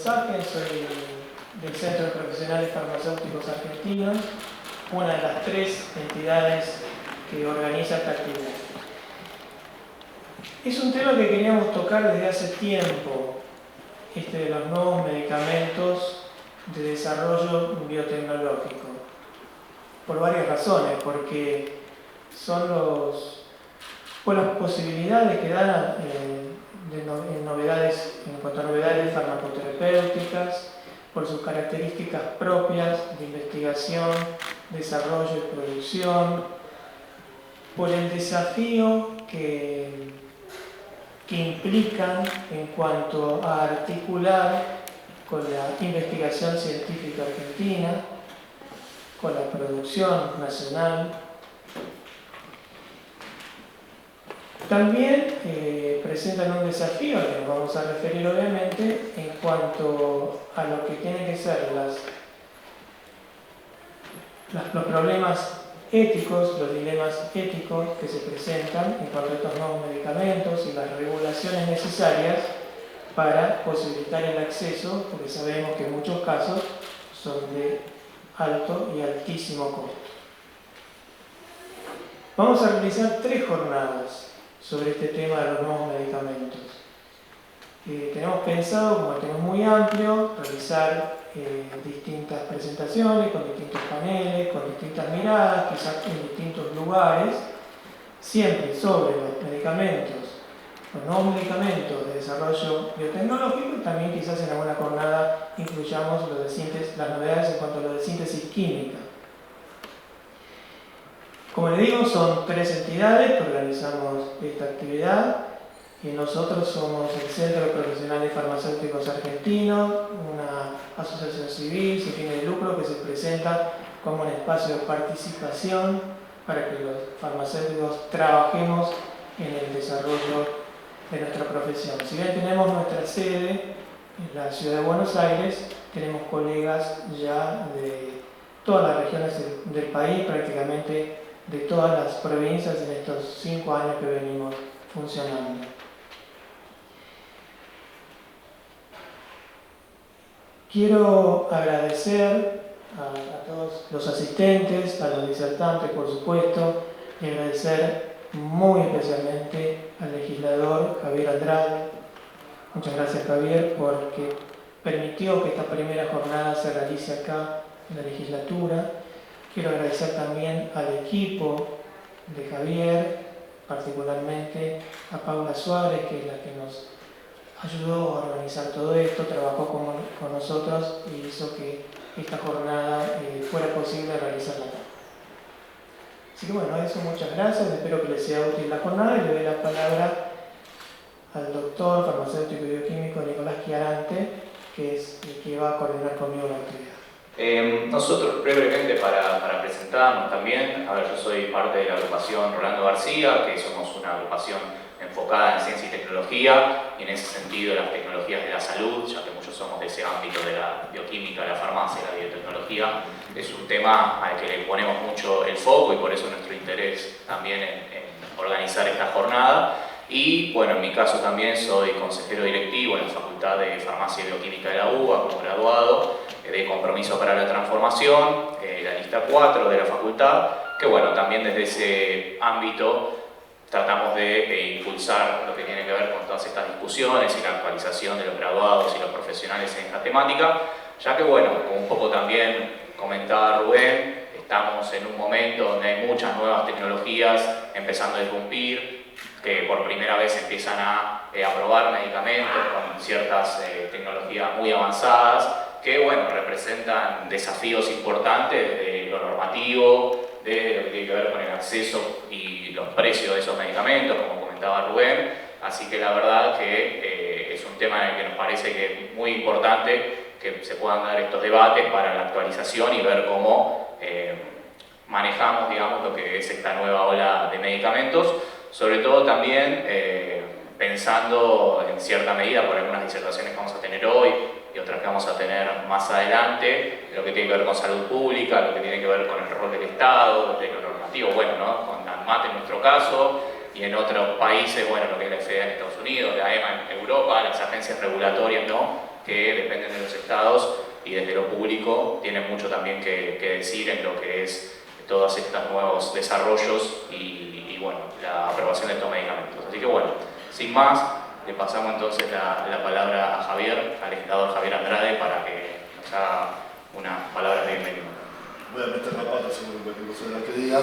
mensaje, soy del Centro de Profesionales Farmacéuticos Argentinos, una de las 3 entidades que organiza esta actividad. Es un tema que queríamos tocar desde hace tiempo, de los nuevos medicamentos de desarrollo biotecnológico, por varias razones, porque son las posibilidades que dan en cuanto a novedades farmacoterapéuticas, por sus características propias de investigación, desarrollo y producción, por el desafío que implican en cuanto a articular con la investigación científica argentina, con la producción nacional. También presentan un desafío al que nos vamos a referir obviamente en cuanto a lo que tienen que ser los problemas éticos, los dilemas éticos que se presentan en cuanto a estos nuevos medicamentos y las regulaciones necesarias para posibilitar el acceso, porque sabemos que en muchos casos son de alto y altísimo costo. Vamos a realizar 3 jornadas sobre este tema de los nuevos medicamentos. Tenemos pensado, como tenemos muy amplio, realizar distintas presentaciones, con distintos paneles, con distintas miradas, quizás en distintos lugares, siempre sobre los medicamentos, los nuevos medicamentos de desarrollo biotecnológico, y también quizás en alguna jornada incluyamos las novedades en cuanto a lo de síntesis química. Como les digo, son 3 entidades que organizamos esta actividad. Y nosotros somos el Centro de Profesionales Farmacéuticos Argentinos, una asociación civil sin fines de lucro que se presenta como un espacio de participación para que los farmacéuticos trabajemos en el desarrollo de nuestra profesión. Si bien tenemos nuestra sede en la ciudad de Buenos Aires, tenemos colegas ya de todas las regiones del país, prácticamente de todas las provincias en estos 5 años que venimos funcionando. Quiero agradecer a todos los asistentes, a los disertantes, por supuesto, y agradecer muy especialmente al legislador Javier Andrade. Muchas gracias, Javier, porque permitió que esta primera jornada se realice acá en la legislatura. Quiero agradecer también al equipo de Javier, particularmente a Paula Suárez, que es la que nos ayudó a organizar todo esto, trabajó con nosotros y hizo que esta jornada fuera posible realizarla acá. Así que bueno, eso, muchas gracias, espero que les sea útil la jornada y le doy la palabra al doctor farmacéutico y bioquímico Nicolás Chiarante, que es el que va a coordinar conmigo la actividad. Nosotros brevemente para presentarnos también, yo soy parte de la agrupación Rolando García, que somos una agrupación enfocada en ciencia y tecnología, y en ese sentido las tecnologías de la salud, ya que muchos somos de ese ámbito de la bioquímica, la farmacia, la biotecnología. Es un tema al que le ponemos mucho el foco y por eso nuestro interés también en organizar esta jornada. Y bueno, en mi caso también soy consejero directivo en la Facultad de Farmacia y Bioquímica de la UBA, como graduado de Compromiso para la Transformación, la lista 4 de la facultad, que bueno, también desde ese ámbito tratamos de impulsar lo que tiene que ver con todas estas discusiones y la actualización de los graduados y los profesionales en esta temática, ya que bueno, como un poco también comentaba Rubén, estamos en un momento donde hay muchas nuevas tecnologías empezando a irrumpir, que por primera vez empiezan a probar medicamentos con ciertas tecnologías muy avanzadas, que bueno, representan desafíos importantes de lo normativo, de lo que tiene que ver con el acceso y los precios de esos medicamentos, como comentaba Rubén. Así que la verdad que es un tema en el que nos parece que es muy importante que se puedan dar estos debates para la actualización y ver cómo manejamos, digamos, lo que es esta nueva ola de medicamentos, sobre todo también pensando en cierta medida por algunas disertaciones que vamos a tener hoy y otras que vamos a tener más adelante, lo que tiene que ver con salud pública, lo que tiene que ver con el rol del Estado, de lo normativo, bueno, ¿no? Con ANMAT en nuestro caso, y en otros países, bueno, lo que es la FDA en Estados Unidos, la EMA en Europa, las agencias regulatorias, ¿no?, que dependen de los estados y desde lo público tienen mucho también que decir en lo que es todos estos nuevos desarrollos y bueno, la aprobación de estos medicamentos. Así que bueno, sin más, le pasamos entonces la palabra a Javier, al legislador Javier Andrade, para que nos haga unas palabras de bienvenida. Voy a meter la pata seguro cualquier cosa de la que diga.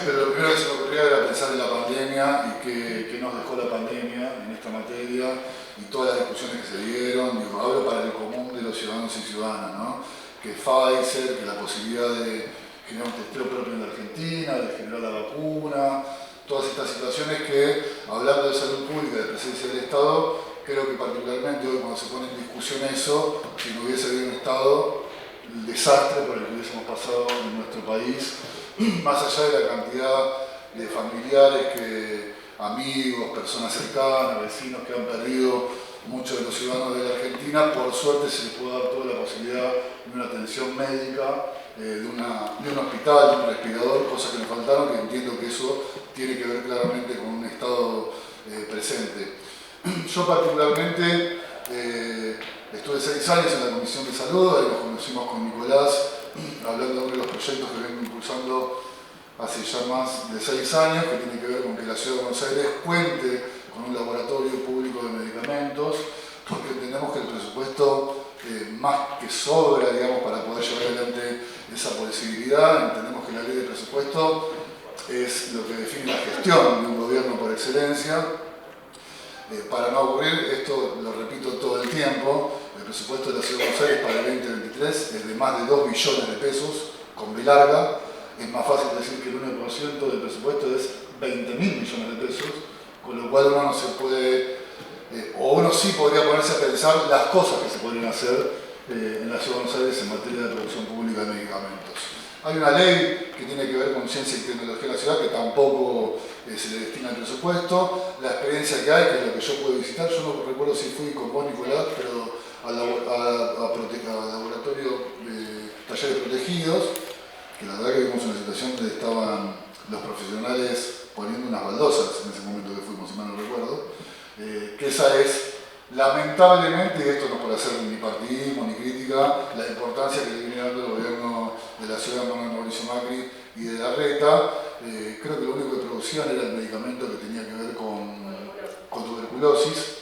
Pero lo primero que se me ocurría era pensar en la pandemia y qué nos dejó la pandemia en esta materia y todas las discusiones que se dieron. Digo, hablo para el común de los ciudadanos y ciudadanas, ¿no? Que Pfizer, que la posibilidad de generar un testeo propio en la Argentina, de generar la vacuna, todas estas situaciones que, hablando de salud pública, de presencia del Estado, creo que particularmente hoy cuando se pone en discusión eso, si no hubiese habido un Estado, el desastre por el que hubiésemos pasado en nuestro país, más allá de la cantidad de familiares, amigos, personas cercanas, vecinos que han perdido muchos de los ciudadanos de la Argentina, por suerte se les puede dar toda la posibilidad de una atención médica, de un hospital, de un respirador, cosas que nos faltaron, que entiendo que eso tiene que ver claramente con un Estado presente. Yo particularmente estuve 6 años en la Comisión de Salud, ahí nos conocimos con Nicolás, hablando de uno de los proyectos que vengo impulsando hace ya más de 6 años, que tiene que ver con que la Ciudad de Buenos Aires cuente con un laboratorio público de medicamentos, porque entendemos que el presupuesto más que sobra, digamos, para poder llevar adelante esa posibilidad. Entendemos que la ley de presupuesto es lo que define la gestión de un gobierno por excelencia. Para no aburrir, esto lo repito todo el tiempo, el presupuesto de la Ciudad de Buenos Aires para el 2023 es de más de 2 billones de pesos, con B larga. Es más fácil decir que el 1% del presupuesto es 20.000 millones de pesos, con lo cual uno no se puede, o uno sí podría ponerse a pensar las cosas que se podrían hacer en la Ciudad de Buenos Aires en materia de producción pública de medicamentos. Hay una ley que tiene que ver con ciencia y tecnología en la ciudad que tampoco se le destina el presupuesto. La experiencia que hay, que es la que yo pude visitar, yo no recuerdo si fui con vos, Nicolás, pero al laboratorio de talleres protegidos, que la verdad que vimos una situación donde estaban los profesionales poniendo unas baldosas en ese momento que fuimos, si mal no recuerdo, que esa es, lamentablemente, y esto no por hacer ni partidismo ni crítica, la importancia que le viene dando el gobierno de la ciudad de Mauricio Macri y de Larreta. Creo que lo único que producían era el medicamento que tenía que ver con tuberculosis,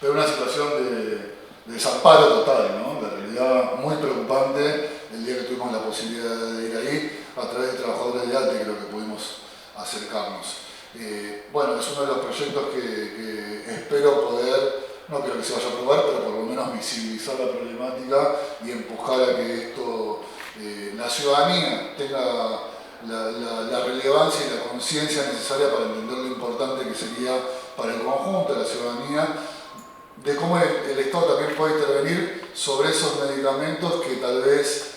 pero una situación de desamparo total, ¿no? De realidad muy preocupante el día que tuvimos la posibilidad de ir ahí a través de trabajadores de ALTE, creo que pudimos acercarnos. Bueno, es uno de los proyectos que espero poder, no creo que se vaya a aprobar, pero por lo menos visibilizar la problemática y empujar a que esto, la ciudadanía tenga la relevancia y la conciencia necesaria para entender lo importante que sería para el conjunto de la ciudadanía, de cómo el Estado también puede intervenir sobre esos medicamentos que tal vez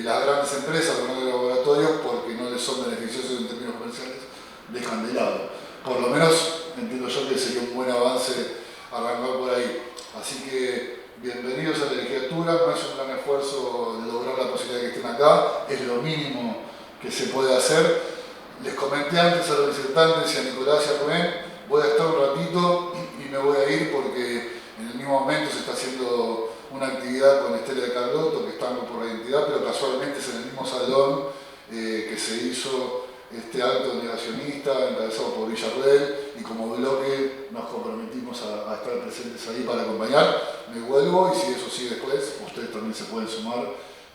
las grandes empresas, los grandes laboratorios, porque no les son beneficiosos en términos comerciales, dejan de lado. Por lo menos entiendo yo que sería un buen avance arrancar por ahí. Así que bienvenidos a la legislatura, no es un gran esfuerzo de lograr la posibilidad de que estén acá, es lo mínimo que se puede hacer. Les comenté antes a los disertantes y a Nicolás y a Rubén, voy a estar un ratito y me voy a ir porque en el mismo momento se está haciendo una actividad con Estela de Carlotto, que estamos por la identidad, pero casualmente es en el mismo salón que se hizo este acto negacionista encabezado por Villarruel, y como bloque nos comprometimos a estar presentes ahí para acompañar. Me vuelvo y si eso sí después, ustedes también se pueden sumar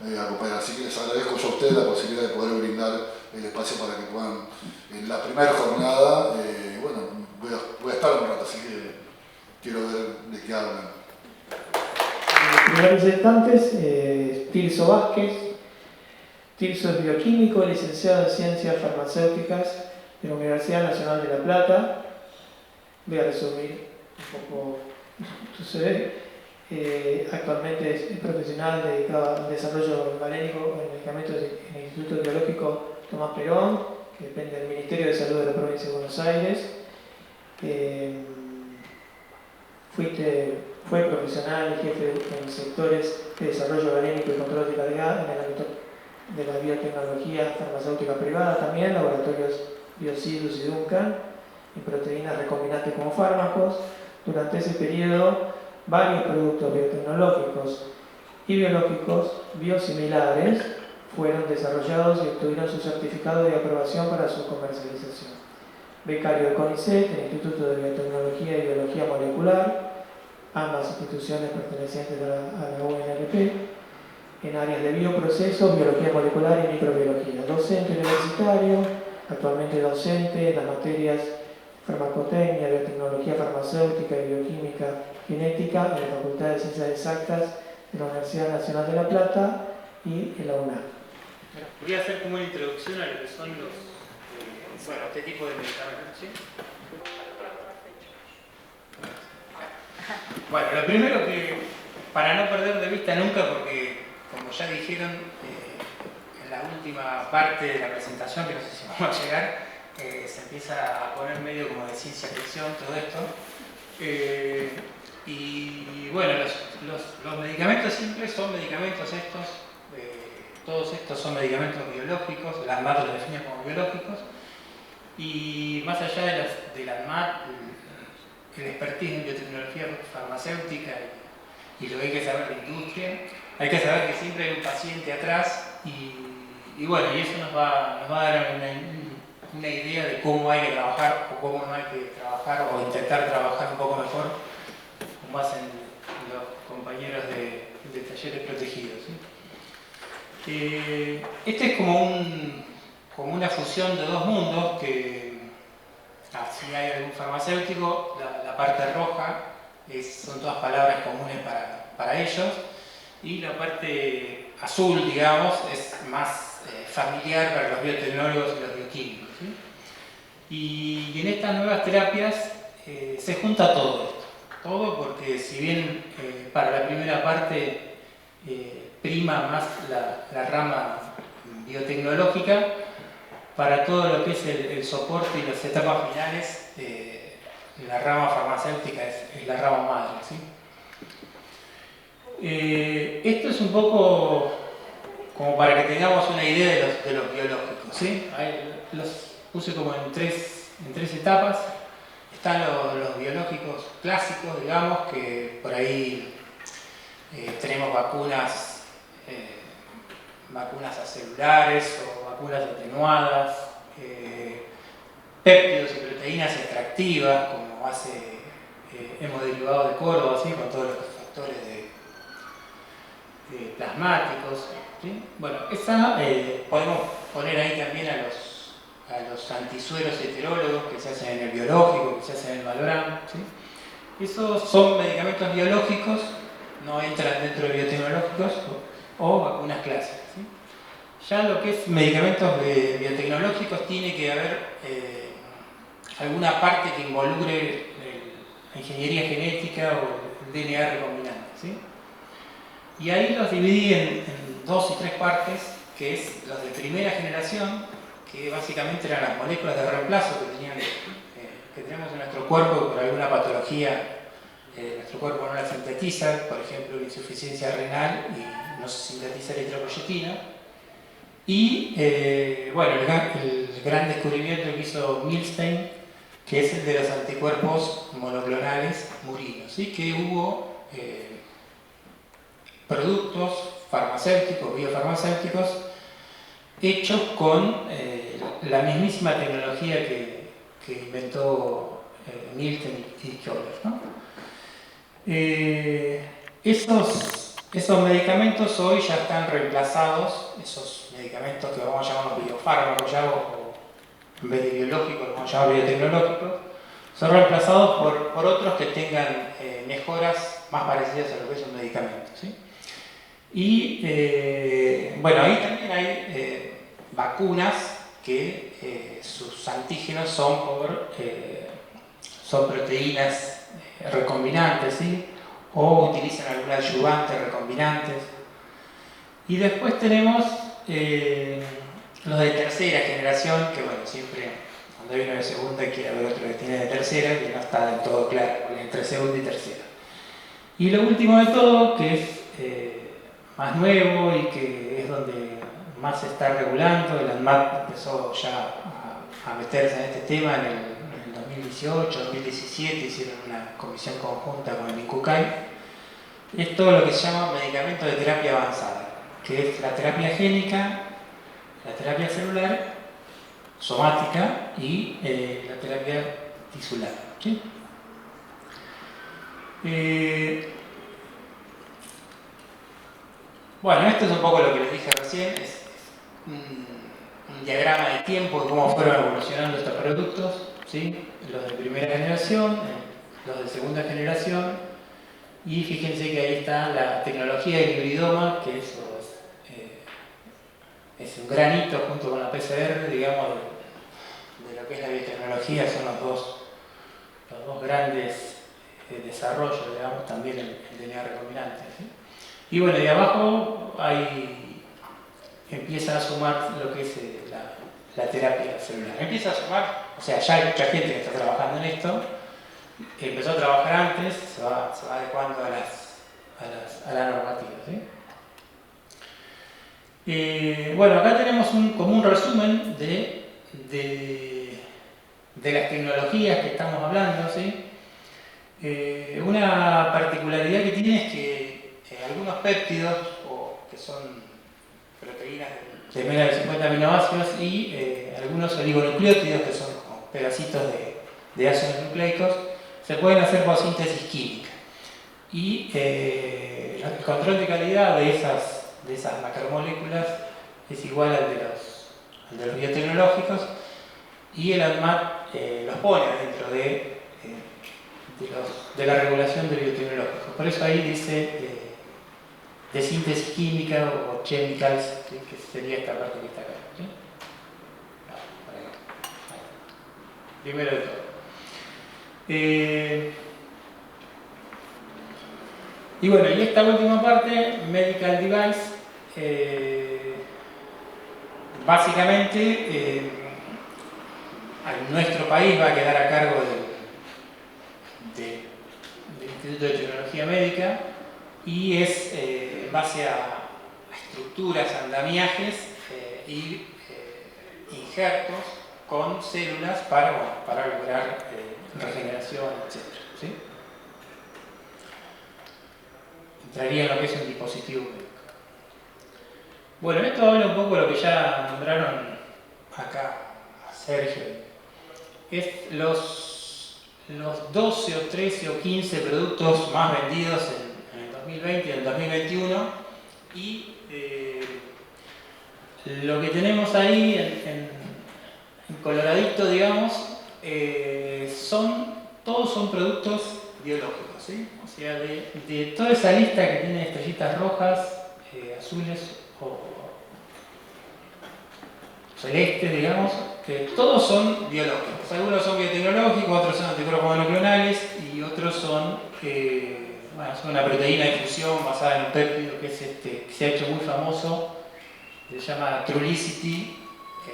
a acompañar. Así que les agradezco yo a ustedes la posibilidad de poder brindar el espacio para que puedan, en la primera jornada, bueno, voy a estar un rato, así que quiero ver de qué hablan. Los primeros representantes, Tirso Vázquez. Tirso es bioquímico, licenciado en Ciencias Farmacéuticas de la Universidad Nacional de La Plata. Voy a resumir un poco tu CV. Actualmente es profesional dedicado al desarrollo galénico en medicamentos en el Instituto Biológico Tomás Perón, que depende del Ministerio de Salud de la Provincia de Buenos Aires. Fue profesional y jefe en sectores de desarrollo galénico y control de calidad en el ámbito de la biotecnología farmacéutica privada, también laboratorios Biocidus y Duncan, y proteínas recombinantes como fármacos. Durante ese periodo, varios productos biotecnológicos y biológicos biosimilares fueron desarrollados y obtuvieron su certificado de aprobación para su comercialización. Becario de CONICET, el Instituto de Biotecnología y Biología Molecular, ambas instituciones pertenecientes a la UNLP, en áreas de bioprocesos, biología molecular y microbiología. Docente universitario, actualmente docente en las materias farmacotecnia, biotecnología farmacéutica y bioquímica genética en la Facultad de Ciencias Exactas de la Universidad Nacional de La Plata y en la UNAM. Voy a hacer como una introducción a lo que son este tipo de medicamentos, ¿sí? Bueno, lo primero que, para no perder de vista nunca, porque como ya dijeron en la última parte de la presentación, que no sé si vamos a llegar, se empieza a poner medio como de ciencia ficción todo esto. Y bueno, los medicamentos simples son medicamentos estos, todos estos son medicamentos biológicos, la ANMAT los define como biológicos, y más allá de la ANMAT, el expertise en biotecnología farmacéutica y lo que hay que saber de industria, hay que saber que siempre hay un paciente atrás y bueno, y eso nos va a dar una idea de cómo hay que trabajar o cómo no hay que trabajar o intentar trabajar un poco mejor, como hacen los compañeros de talleres protegidos, ¿sí? Este es como una fusión de dos mundos que, si hay algún farmacéutico, la parte roja son todas palabras comunes para ellos, y la parte azul, digamos, es más familiar para los biotecnólogos y los bioquímicos, ¿sí? Y en estas nuevas terapias se junta todo esto. Todo porque si bien para la primera parte prima más la rama biotecnológica, para todo lo que es el soporte y las etapas finales, la rama farmacéutica es la rama madre, ¿sí? Esto es un poco como para que tengamos una idea de los biológicos, ¿sí? Los puse como en tres etapas. Están los biológicos clásicos, digamos, que por ahí tenemos vacunas acelulares o vacunas atenuadas, péptidos y proteínas extractivas, como hace hemoderivados de Córdoba, ¿sí? Con todos los factores plasmáticos, ¿sí? Bueno, esa podemos poner ahí también a los antisueros heterólogos que se hacen en el biológico, que se hacen en el Valorán, ¿sí? Esos son medicamentos biológicos, no entran dentro de biotecnológicos o vacunas clásicas, ¿sí? Ya lo que es medicamentos biotecnológicos tiene que haber alguna parte que involucre la ingeniería genética o el DNA recombinante, ¿sí? Y ahí los dividí en dos y tres partes, que es los de primera generación, que básicamente eran las moléculas de reemplazo que tenemos en nuestro cuerpo, que por alguna patología nuestro cuerpo no la sintetiza, por ejemplo una insuficiencia renal y no se sintetiza la eritropoyetina. Y bueno, el gran descubrimiento que hizo Milstein, que es el de los anticuerpos monoclonales murinos, ¿sí? Que hubo productos farmacéuticos, biofarmacéuticos, hechos con la mismísima tecnología que inventó Milstein y Köhler, ¿no? Esos medicamentos hoy ya están reemplazados, esos medicamentos que vamos a llamar biofármacos ya, o en vez de biológicos, vamos a llamar biotecnológicos, son reemplazados por otros que tengan mejoras más parecidas a lo que es un medicamento, ¿sí? Y bueno, ahí también hay vacunas que sus antígenos son proteínas recombinantes, ¿sí? O utilizan algún adyuvante recombinantes. Y después tenemos los de tercera generación, que bueno, siempre cuando hay uno de segunda quiere haber otro que tiene de tercera, que no está del todo claro entre segunda y tercera. Y lo último de todo, que es más nuevo y que es donde más se está regulando, el ANMAT empezó ya a meterse en este tema en el 2018, 2017, hicieron una comisión conjunta con el INCUCAI. Es todo lo que se llama medicamento de terapia avanzada, que es la terapia génica, la terapia celular, somática y la terapia tisular. ¿Sí? Bueno, esto es un poco lo que les dije recién, es un diagrama de tiempo de cómo fueron evolucionando estos productos, ¿sí? Los de primera generación, los de segunda generación, y fíjense que ahí está la tecnología del hibridoma, que eso es un granito junto con la PCR, digamos, de lo que es la biotecnología, son los dos grandes desarrollos, digamos, también el DNA recombinante, ¿sí? Y bueno, de abajo empieza a sumar lo que es la terapia celular. Empieza a sumar, o sea, ya hay mucha gente que está trabajando en esto, empezó a trabajar antes, se va adecuando a la normativa, ¿sí? Bueno, acá tenemos como un resumen de las tecnologías que estamos hablando, ¿sí? Una particularidad que tiene es que algunos péptidos, que son proteínas de menos de 50 aminoácidos, y algunos oligonucleótidos, que son como pedacitos de ácidos nucleicos, se pueden hacer por síntesis química. Y el control de calidad de esas macromoléculas es igual al de los biotecnológicos, y el ANMAT los pone dentro de la regulación de biotecnológicos. Por eso ahí dice de síntesis química o chemicals, ¿sí? Que sería esta parte que está acá, ¿sí? Primero de todo. Y bueno, y esta última parte, medical device, básicamente nuestro país va a quedar a cargo del Instituto de Tecnología Médica, y es en base a estructuras, andamiajes y injertos con células para lograr regeneración, etc. ¿Sí? Entraría en lo que es un dispositivo médico. Bueno, esto habla un poco de lo que ya nombraron acá a Sergio. Es los 12 o 13 o 15 productos más vendidos en el 2020 y en el 2021, y lo que tenemos ahí en coloradito, digamos, todos son productos biológicos, ¿sí? O sea, de toda esa lista que tiene estrellitas rojas, azules o celestes, son biológicos. Algunos son biotecnológicos, otros son anticuerpos monoclonales, y otros son una proteína de fusión basada en un péptido que se ha hecho muy famoso, se llama Trulicity.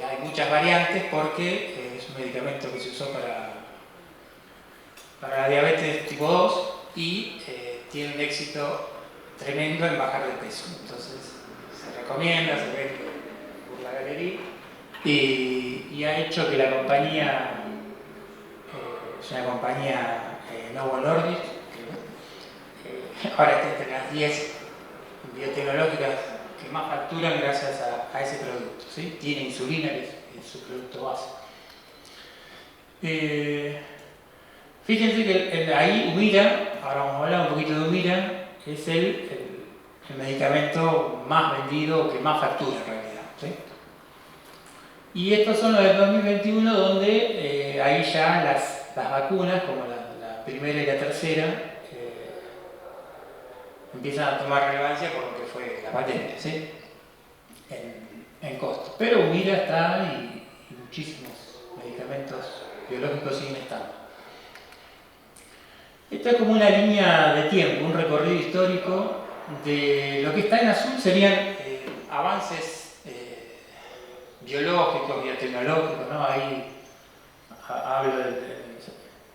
Hay muchas variantes porque es un medicamento que se usó para la diabetes tipo 2 y tiene un éxito tremendo en bajar de peso. Entonces se recomienda, se ve por la galería, y ha hecho que la compañía, es una compañía Novo Nordisk, ahora está entre las 10 biotecnológicas que más facturan gracias a ese producto, ¿sí? Tiene insulina, que es su producto base. Fíjense que ahí Humira, ahora vamos a hablar un poquito de Humira, es el medicamento más vendido, que más factura en realidad, ¿sí? Y estos son los del 2021, donde ahí ya las vacunas, como la primera y la tercera, empiezan a tomar relevancia por lo que fue la patente, ¿sí? En costo. Pero Humira está, y muchísimos medicamentos biológicos siguen estando. Esto es como una línea de tiempo, un recorrido histórico de lo que está en azul. Serían avances biológicos, biotecnológicos, ¿no? Ahí hablo del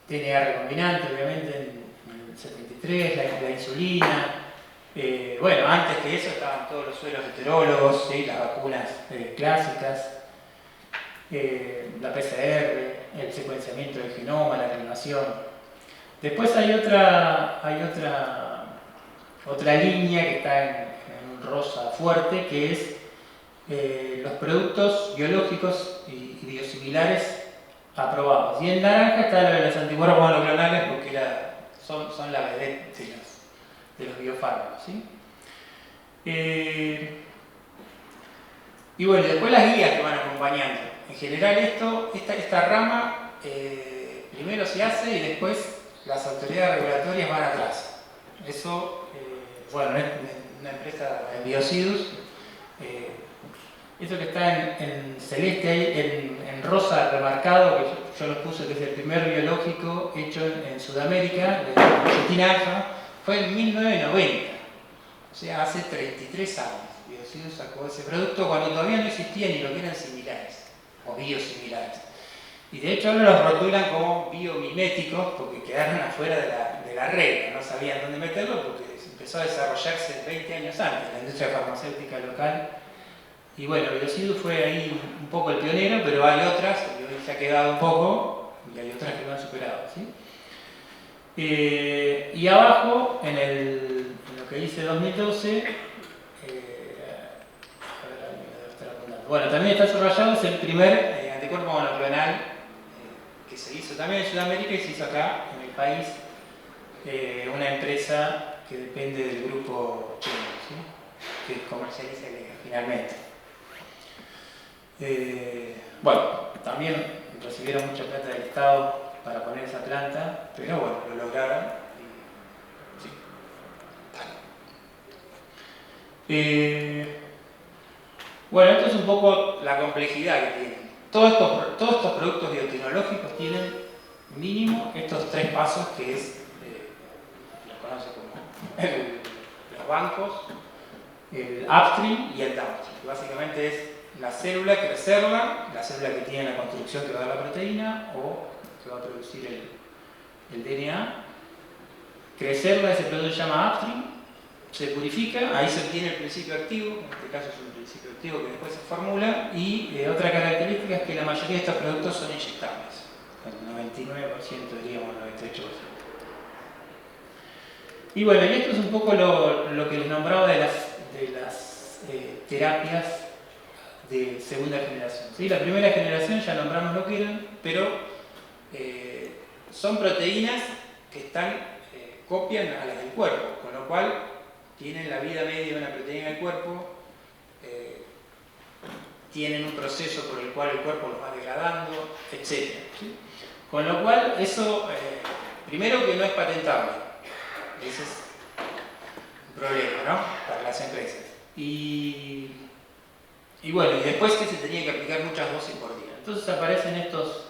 DNA recombinante, obviamente, en el 73, la insulina. Bueno, antes que eso estaban todos los sueros heterólogos, ¿sí? Las vacunas clásicas. la PCR, el secuenciamiento del genoma, la clonación. Después hay otra línea que está en un rosa fuerte, que es los productos biológicos y biosimilares aprobados. Y en naranja está lo de los anticuerpos monoclonales, porque son la vedette de los biofármacos, ¿sí? Y bueno, después las guías que van acompañando. En general esta rama primero se hace y después las autoridades regulatorias van atrás. Eso, bueno, es una empresa en Biocidus. Eso que está en celeste ahí, en rosa remarcado, que yo lo puse, que es el primer biológico hecho en Sudamérica, de Argentina Alfa, fue en 1990, o sea, hace 33 años. Biocidus sacó ese producto cuando todavía no existía ni lo que eran similares, o biosimilares. Y de hecho ahora los rotulan como biomiméticos porque quedaron afuera de la regla, no sabían dónde meterlo porque empezó a desarrollarse 20 años antes, la industria farmacéutica local. Y bueno, Biocidus fue ahí un poco el pionero, pero hay otras, que hoy se ha quedado un poco, y hay otras que lo han superado, ¿sí? Y abajo, en lo que dice 2012, bueno, también está subrayado, es el primer anticuerpo monoclonal que se hizo también en Sudamérica y se hizo acá, en el país, una empresa que depende del grupo chino, ¿sí? Que comercializa finalmente. Bueno, también recibieron mucha plata del Estado para poner esa planta, pero bueno, lo lograron. Sí. Bueno, esto es un poco la complejidad que tienen. Todos estos productos biotecnológicos tienen mínimo estos 3 pasos que es, los conoce como los bancos, el upstream y el downstream. Básicamente es la célula, crecerla, la célula que tiene la construcción que va a dar la proteína o que va a producir el DNA. Crecerla, ese producto se llama upstream, se purifica, ahí se obtiene el principio activo, en este caso es un principio activo que después se formula, y otra característica es que la mayoría de estos productos son inyectables, el 99% diríamos, el 98%. Y bueno, y esto es un poco lo que les nombraba de las terapias de segunda generación. ¿Sí? La primera generación ya nombramos lo que eran, pero son proteínas que copian a las del cuerpo, con lo cual tienen la vida media de una proteína del cuerpo, tienen un proceso por el cual el cuerpo los va degradando, etc. ¿Sí? Con lo cual, eso, primero que no es patentable, ese es un problema, ¿no? Para las empresas. Y bueno, y después que se tenía que aplicar muchas dosis por día. Entonces aparecen estos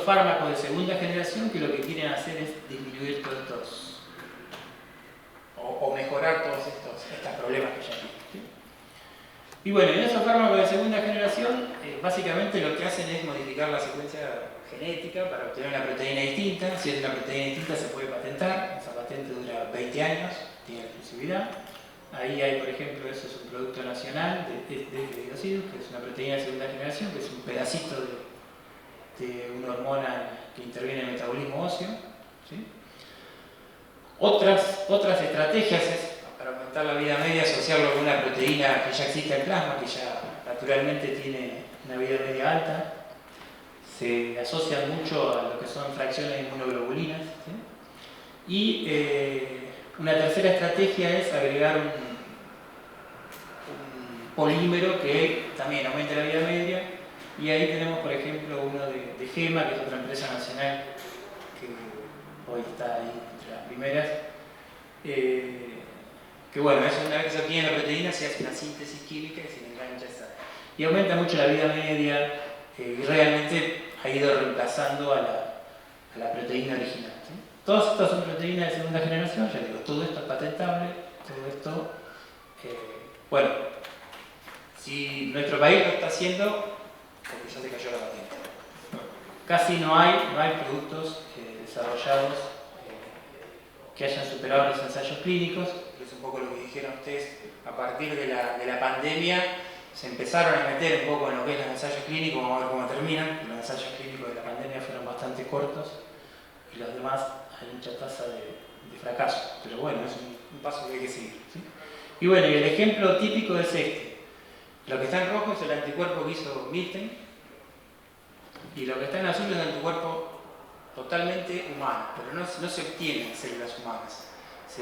fármacos de segunda generación que lo que quieren hacer es disminuir todos estos, o mejorar todos estos problemas que ya tienen. ¿Sí? Y bueno, en esos fármacos de segunda generación, básicamente lo que hacen es modificar la secuencia genética para obtener una proteína distinta. Si es una proteína distinta se puede patentar, esa patente dura 20 años, tiene exclusividad. Ahí hay, por ejemplo, eso es un producto nacional de Biocidus, que es una proteína de segunda generación, que es un pedacito de una hormona que interviene en el metabolismo óseo. ¿Sí? Otras estrategias es, para aumentar la vida media, asociarlo con una proteína que ya existe en plasma, que ya naturalmente tiene una vida media alta. Se asocian mucho a lo que son fracciones de inmunoglobulinas. ¿Sí? Y una tercera estrategia es agregar un polímero que también aumenta la vida media, y ahí tenemos, por ejemplo, uno de GEMA, que es otra empresa nacional que hoy está ahí entre las primeras, que bueno, eso una vez que se obtiene la proteína se hace una síntesis química y se le engancha esa, y aumenta mucho la vida media, y realmente ha ido reemplazando a la proteína original. ¿Sí? Todas estas son proteínas de segunda generación, ya digo, todo esto es patentable, todo esto, bueno, si nuestro país lo está haciendo, porque ya se cayó la patente. Casi no hay productos desarrollados que hayan superado los ensayos clínicos, que es un poco lo que dijeron ustedes, a partir de la pandemia se empezaron a meter un poco en lo que es los ensayos clínicos, vamos a ver cómo terminan. Los ensayos clínicos de la pandemia fueron bastante cortos y los demás hay mucha tasa de fracaso, pero bueno, es un paso que hay que seguir, ¿sí? Y bueno, y el ejemplo típico es este. Lo que está en rojo es el anticuerpo que hizo Milten y lo que está en azul es un anticuerpo totalmente humano, pero no se obtiene en células humanas. Se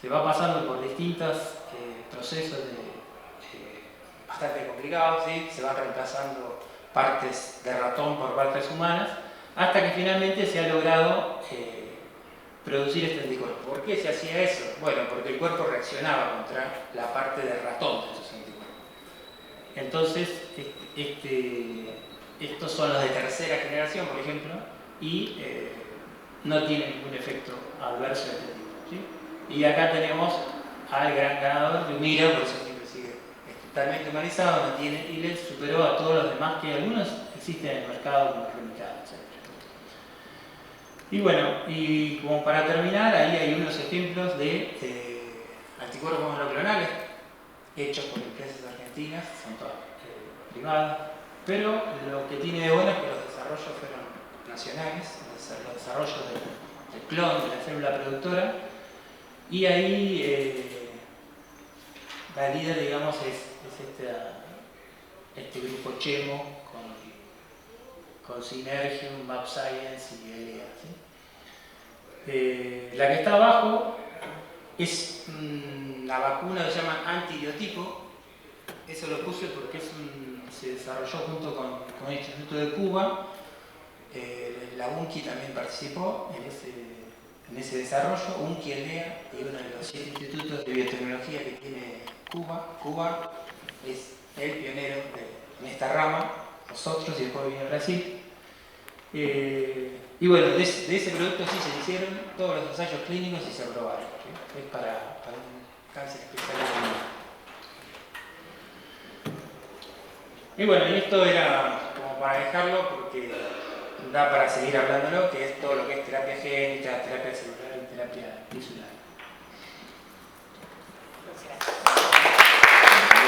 va pasando por distintos procesos bastante complicados, ¿sí? Se van reemplazando partes de ratón por partes humanas, hasta que finalmente se ha logrado producir este anticuerpo. ¿Por qué se hacía eso? Bueno, porque el cuerpo reaccionaba contra la parte de ratón de esos anticuerpos. Entonces, estos son los de tercera generación, por ejemplo, y no tienen ningún efecto adverso de este tipo, ¿sí? Y acá tenemos al gran ganador, Humira, por eso siempre sigue totalmente humanizado, no tiene ILES, superó a todos los demás, que algunos existen en el mercado como Remicade, etc. Y bueno, y como para terminar, ahí hay unos ejemplos de anticuerpos monoclonales hechos por empresas argentinas, son todas privadas, pero lo que tiene de bueno es que los desarrollos fueron nacionales, los desarrollos del clon, de la célula productora, y ahí la líder, digamos, es este grupo Chemo con Synergium, Map Science y ELEA, ¿sí? La que está abajo es la vacuna que se llama antibiotipo. Eso lo puse porque se desarrolló junto con el Instituto de Cuba. La UNCI también participó en ese desarrollo. UNCI, ELEA, y uno de los 7 institutos de biotecnología que tiene Cuba. Cuba es el pionero en esta rama, nosotros, y después vino Brasil. Y bueno, de ese producto sí se hicieron todos los ensayos clínicos y se aprobaron, ¿sí? Es para un cáncer especial. Y bueno, y esto era como para dejarlo porque da para seguir hablándolo, que es todo lo que es terapia génica, terapia celular y terapia tisular.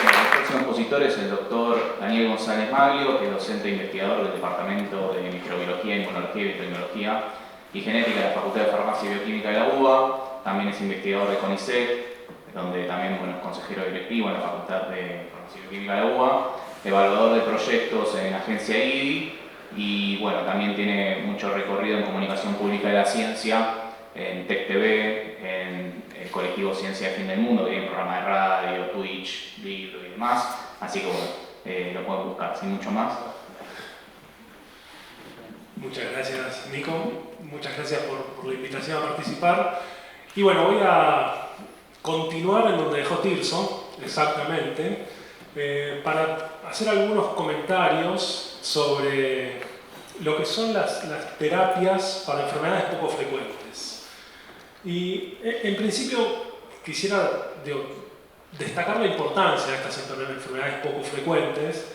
El próximo expositor es el doctor Daniel González Maglio, que es docente e investigador del Departamento de Microbiología, Inmunología, Biotecnología y Genética de la Facultad de Farmacia y Bioquímica de la UBA. También es investigador de CONICET, donde también es consejero directivo en la Facultad de Farmacia y Bioquímica de la UBA, evaluador de proyectos en la agencia IDI y bueno, también tiene mucho recorrido en comunicación pública de la ciencia, en Tech TV, en el colectivo Ciencia de Fin del Mundo, que tiene programa de radio, Twitch, libro y demás. Así que bueno, lo pueden buscar, sin mucho más. Muchas gracias, Nico. Muchas gracias por la invitación a participar. Y bueno, voy a continuar en donde dejó Tirso, exactamente, para hacer algunos comentarios sobre lo que son las terapias para enfermedades poco frecuentes. Y en principio quisiera destacar la importancia de estas enfermedades poco frecuentes.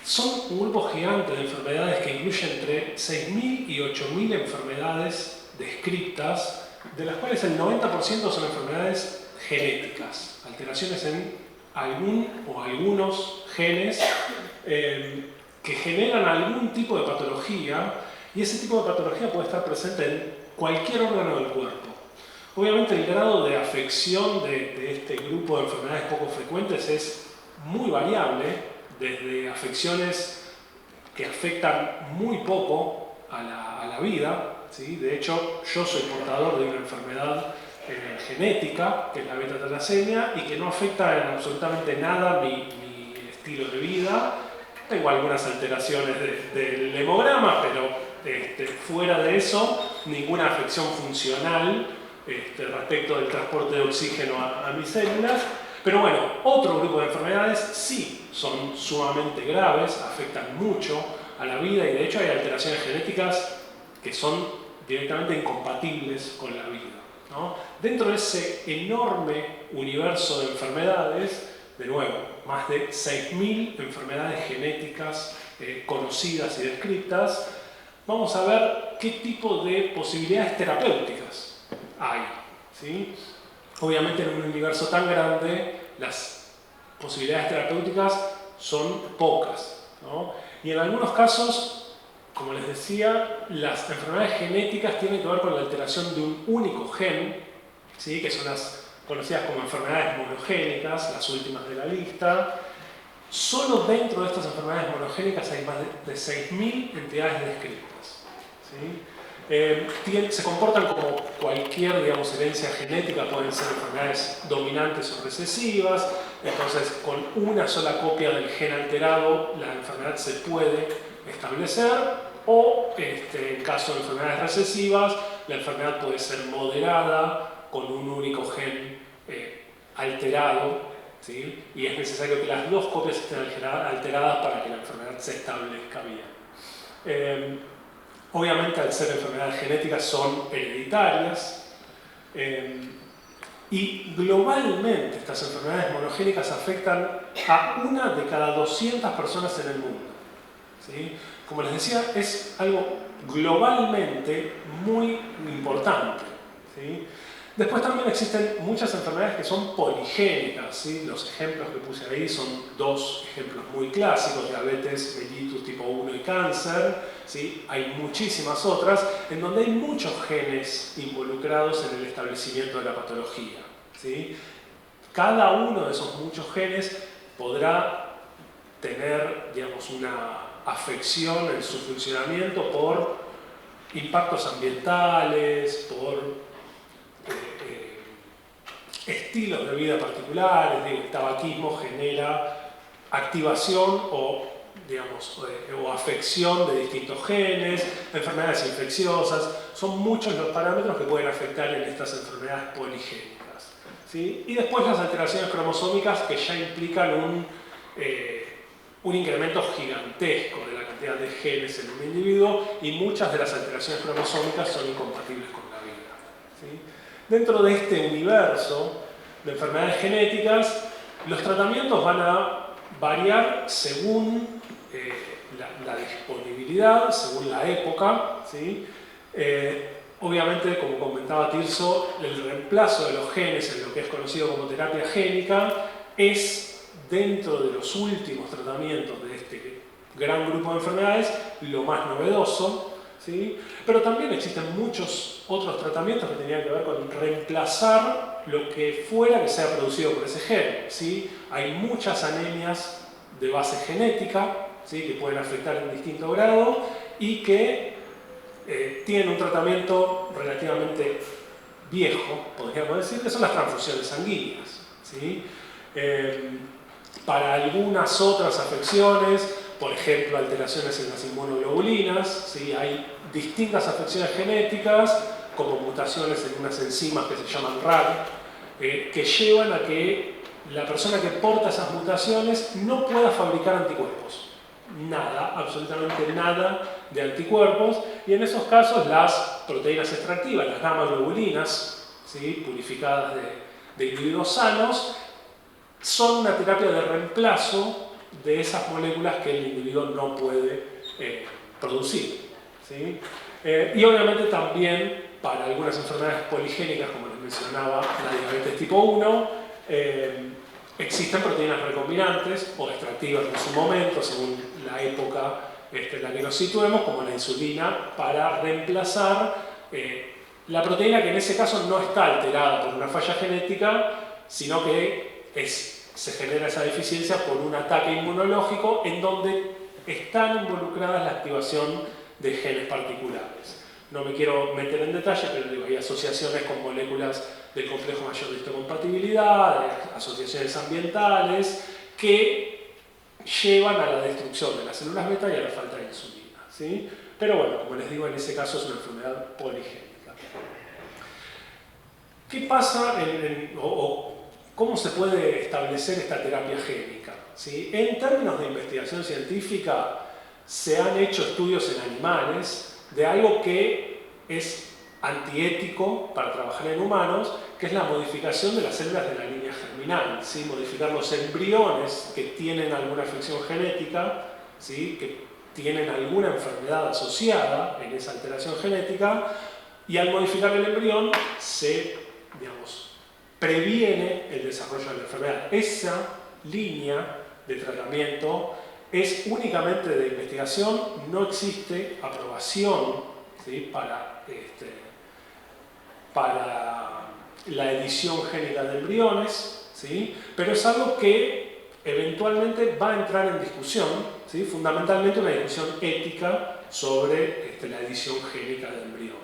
Son un grupo gigante de enfermedades que incluye entre 6.000 y 8.000 enfermedades descritas, de las cuales el 90% son enfermedades genéticas, alteraciones en algún o algunos genes que generan algún tipo de patología, y ese tipo de patología puede estar presente en cualquier órgano del cuerpo. Obviamente el grado de afección de este grupo de enfermedades poco frecuentes es muy variable, desde afecciones que afectan muy poco a la vida, ¿sí? De hecho, yo soy portador de una enfermedad genética, que es la beta-talasemia, y que no afecta en absolutamente nada mi estilo de vida. Tengo algunas alteraciones del hemograma, pero fuera de eso, ninguna afección funcional respecto del transporte de oxígeno a mis células. Pero bueno, otro grupo de enfermedades sí son sumamente graves, afectan mucho a la vida y de hecho hay alteraciones genéticas que son directamente incompatibles con la vida, ¿no? Dentro de ese enorme universo de enfermedades, de nuevo, más de 6.000 enfermedades genéticas conocidas y descritas, vamos a ver qué tipo de posibilidades terapéuticas hay, ¿sí? Obviamente en un universo tan grande, las posibilidades terapéuticas son pocas, ¿no? Y en algunos casos, como les decía, las enfermedades genéticas tienen que ver con la alteración de un único gen, ¿sí? Que son las conocidas como enfermedades monogénicas, las últimas de la lista. Solo dentro de estas enfermedades monogénicas hay más de 6.000 entidades descritas, ¿sí? Se comportan como cualquier, digamos, herencia genética, pueden ser enfermedades dominantes o recesivas. Entonces, con una sola copia del gen alterado, la enfermedad se puede establecer, o en caso de enfermedades recesivas, la enfermedad puede ser moderada con un único gen alterado, ¿sí? Y es necesario que las dos copias estén alteradas para que la enfermedad se establezca bien. Obviamente, al ser enfermedades genéticas, son hereditarias. Y globalmente estas enfermedades monogénicas afectan a 1 de cada 200 personas en el mundo, ¿sí? Como les decía, es algo globalmente muy importante, ¿sí? Después también existen muchas enfermedades que son poligénicas, ¿sí? Los ejemplos que puse ahí son 2 ejemplos muy clásicos: diabetes mellitus tipo 1 y cáncer, ¿sí? Hay muchísimas otras en donde hay muchos genes involucrados en el establecimiento de la patología, ¿sí? Cada uno de esos muchos genes podrá tener, digamos, una afección en su funcionamiento por impactos ambientales, por estilos de vida particulares. Digo, el tabaquismo genera activación o, digamos, o afección de distintos genes, enfermedades infecciosas. Son muchos los parámetros que pueden afectar en estas enfermedades poligénicas, ¿sí? Y después las alteraciones cromosómicas, que ya implican un incremento gigantesco de la cantidad de genes en un individuo, y muchas de las alteraciones cromosómicas son incompatibles con la vida, ¿sí? Dentro de este universo de enfermedades genéticas, los tratamientos van a variar según la disponibilidad, según la época, ¿sí? Obviamente, como comentaba Tirso, el reemplazo de los genes en lo que es conocido como terapia génica es, dentro de los últimos tratamientos de este gran grupo de enfermedades, lo más novedoso, ¿sí? Pero también existen muchos otros tratamientos que tenían que ver con reemplazar lo que fuera que sea producido por ese gen, ¿sí? Hay muchas anemias de base genética, ¿sí? Que pueden afectar en distinto grado y que tienen un tratamiento relativamente viejo, podríamos decir, que son las transfusiones sanguíneas, ¿sí? Para algunas otras afecciones, por ejemplo, alteraciones en las inmunoglobulinas, ¿sí? Hay distintas afecciones genéticas, como mutaciones en unas enzimas que se llaman RAR, que llevan a que la persona que porta esas mutaciones no pueda fabricar anticuerpos. Nada, absolutamente nada de anticuerpos, y en esos casos las proteínas extractivas, las gamma-globulinas, ¿sí? Purificadas de individuos sanos, son una terapia de reemplazo de esas moléculas que el individuo no puede producir, ¿sí? Y obviamente también para algunas enfermedades poligénicas, como les mencionaba, la diabetes tipo 1, existen proteínas recombinantes o extractivas en su momento, según la época en la que nos situemos, como la insulina, para reemplazar la proteína que en ese caso no está alterada por una falla genética, sino que se genera esa deficiencia por un ataque inmunológico en donde están involucradas la activación de genes particulares. No me quiero meter en detalle, pero digo, hay asociaciones con moléculas del complejo mayor de histocompatibilidad, asociaciones ambientales que llevan a la destrucción de las células beta y a la falta de insulina, ¿sí? Pero bueno, como les digo, en ese caso es una enfermedad poligénica. ¿Qué pasa o cómo se puede establecer esta terapia génica, ¿sí? En términos de investigación científica, se han hecho estudios en animales de algo que es antiético para trabajar en humanos, que es la modificación de las células de la línea germinal, ¿sí? Modificar los embriones que tienen alguna afección genética, ¿sí? Que tienen alguna enfermedad asociada en esa alteración genética, y al modificar el embrión se, digamos, previene el desarrollo de la enfermedad. Esa línea de tratamiento es únicamente de investigación, no existe aprobación, ¿sí?, para la edición génica de embriones, ¿sí?, pero es algo que eventualmente va a entrar en discusión, ¿sí?, fundamentalmente una discusión ética sobre la edición génica de embriones.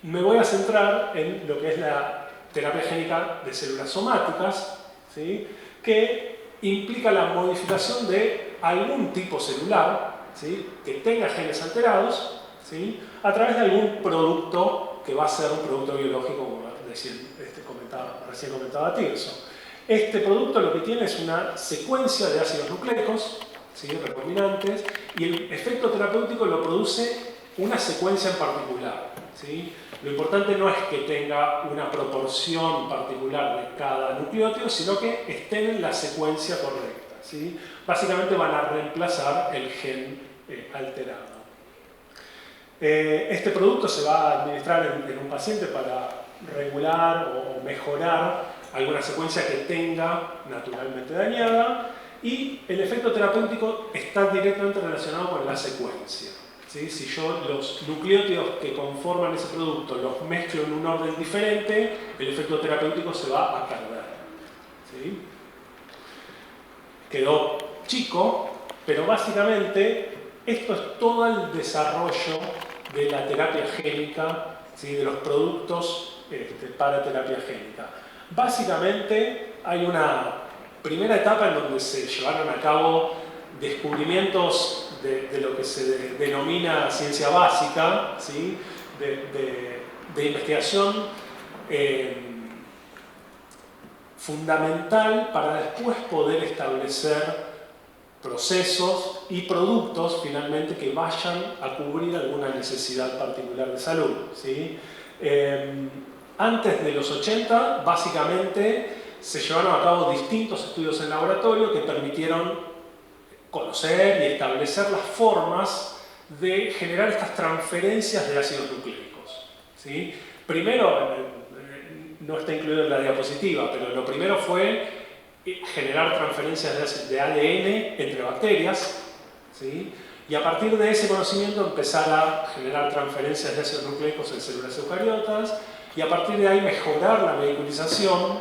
Me voy a centrar en lo que es la terapia génica de células somáticas, ¿sí?, que implica la modificación de algún tipo celular, ¿sí?, que tenga genes alterados, ¿sí?, a través de algún producto que va a ser un producto biológico, como recién comentaba Tirso. Este producto lo que tiene es una secuencia de ácidos nucleicos, ¿sí?, recombinantes, y el efecto terapéutico lo produce una secuencia en particular, ¿sí? Lo importante no es que tenga una proporción particular de cada nucleótido, sino que estén en la secuencia correcta, ¿sí? Básicamente van a reemplazar el gen alterado. Este producto se va a administrar en un paciente para regular o mejorar alguna secuencia que tenga naturalmente dañada, y el efecto terapéutico está directamente relacionado con la secuencia, ¿sí? Si yo los nucleótidos que conforman ese producto los mezclo en un orden diferente, el efecto terapéutico se va a perder, ¿sí? Quedó chico, pero básicamente esto es todo el desarrollo de la terapia génica, ¿sí?, de los productos para terapia génica. Básicamente hay una primera etapa en donde se llevaron a cabo descubrimientos de lo que se denomina ciencia básica, ¿sí?, de investigación fundamental para después poder establecer procesos y productos finalmente que vayan a cubrir alguna necesidad particular de salud, ¿sí? Antes de los 80, básicamente se llevaron a cabo distintos estudios en laboratorio que permitieron conocer y establecer las formas de generar estas transferencias de ácidos nucleicos, ¿sí? Primero, no está incluido en la diapositiva, pero lo primero fue generar transferencias de ADN entre bacterias, ¿sí? Y a partir de ese conocimiento empezar a generar transferencias de ácidos nucleicos en células eucariotas, y a partir de ahí mejorar la vehiculización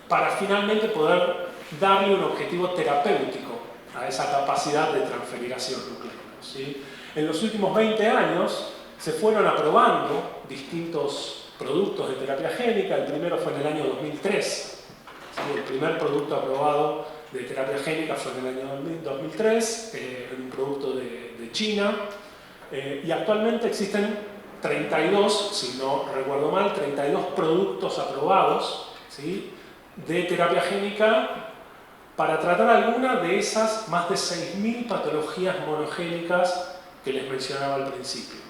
para finalmente poder darle un objetivo terapéutico a esa capacidad de transferir ácidos nucleicos, ¿sí? En los últimos 20 años se fueron aprobando distintos productos de terapia génica. El primero fue en el año 2003. El primer producto aprobado de terapia génica fue en el año 2003, un producto de China, y actualmente existen 32, si no recuerdo mal, 32 productos aprobados, ¿sí?, de terapia génica para tratar alguna de esas más de 6.000 patologías monogénicas que les mencionaba al principio,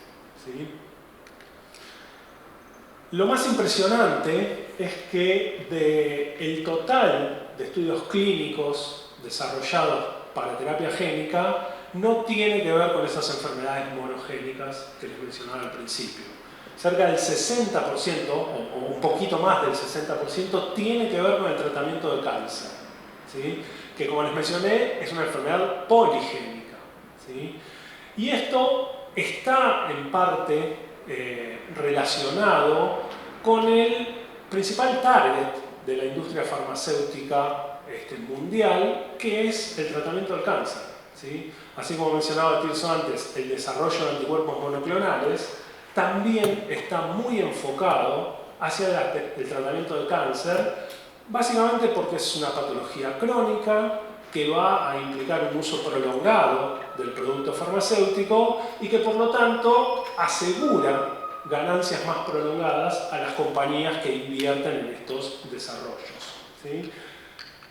¿sí? Lo más impresionante es que del total de estudios clínicos desarrollados para terapia génica no tiene que ver con esas enfermedades monogénicas que les mencionaba al principio. Cerca del 60%, o un poquito más del 60%, tiene que ver con el tratamiento de cáncer, ¿sí?, que, como les mencioné, es una enfermedad poligénica, ¿sí? Y esto está en parte relacionado con el principal target de la industria farmacéutica mundial, que es el tratamiento del cáncer, ¿sí? Así como mencionaba Tirso antes, el desarrollo de anticuerpos monoclonales también está muy enfocado hacia el tratamiento del cáncer, básicamente porque es una patología crónica que va a implicar un uso prolongado del producto farmacéutico y que por lo tanto asegura ganancias más prolongadas a las compañías que invierten en estos desarrollos, ¿sí?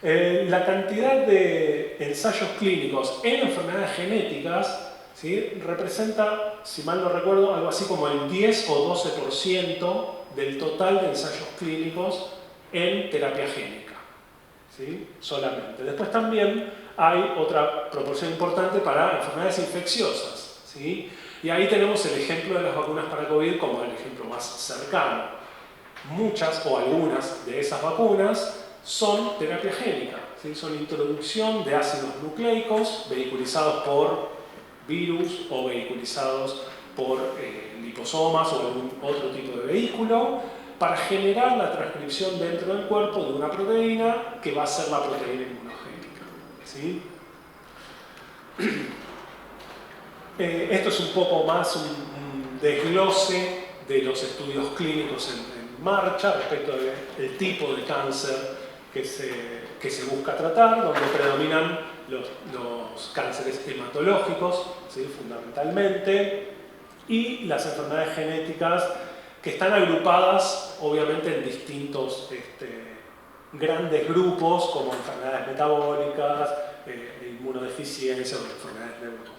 La cantidad de ensayos clínicos en enfermedades genéticas, ¿sí?, representa, si mal no recuerdo, algo así como el 10 o 12% del total de ensayos clínicos en terapia génica, ¿sí?, solamente. Después también hay otra proporción importante para enfermedades infecciosas, ¿sí? Y ahí tenemos el ejemplo de las vacunas para COVID como el ejemplo más cercano. Muchas o algunas de esas vacunas son terapia génica, ¿sí? Son introducción de ácidos nucleicos vehiculizados por virus o vehiculizados por liposomas o algún otro tipo de vehículo para generar la transcripción dentro del cuerpo de una proteína que va a ser la proteína inmunogénica, ¿sí? Esto es un poco más un desglose de los estudios clínicos en marcha respecto del tipo de cáncer que se busca tratar, donde predominan los cánceres hematológicos, ¿sí? Fundamentalmente, y las enfermedades genéticas que están agrupadas obviamente en distintos grandes grupos como enfermedades metabólicas, inmunodeficiencia o enfermedades neuromusculares.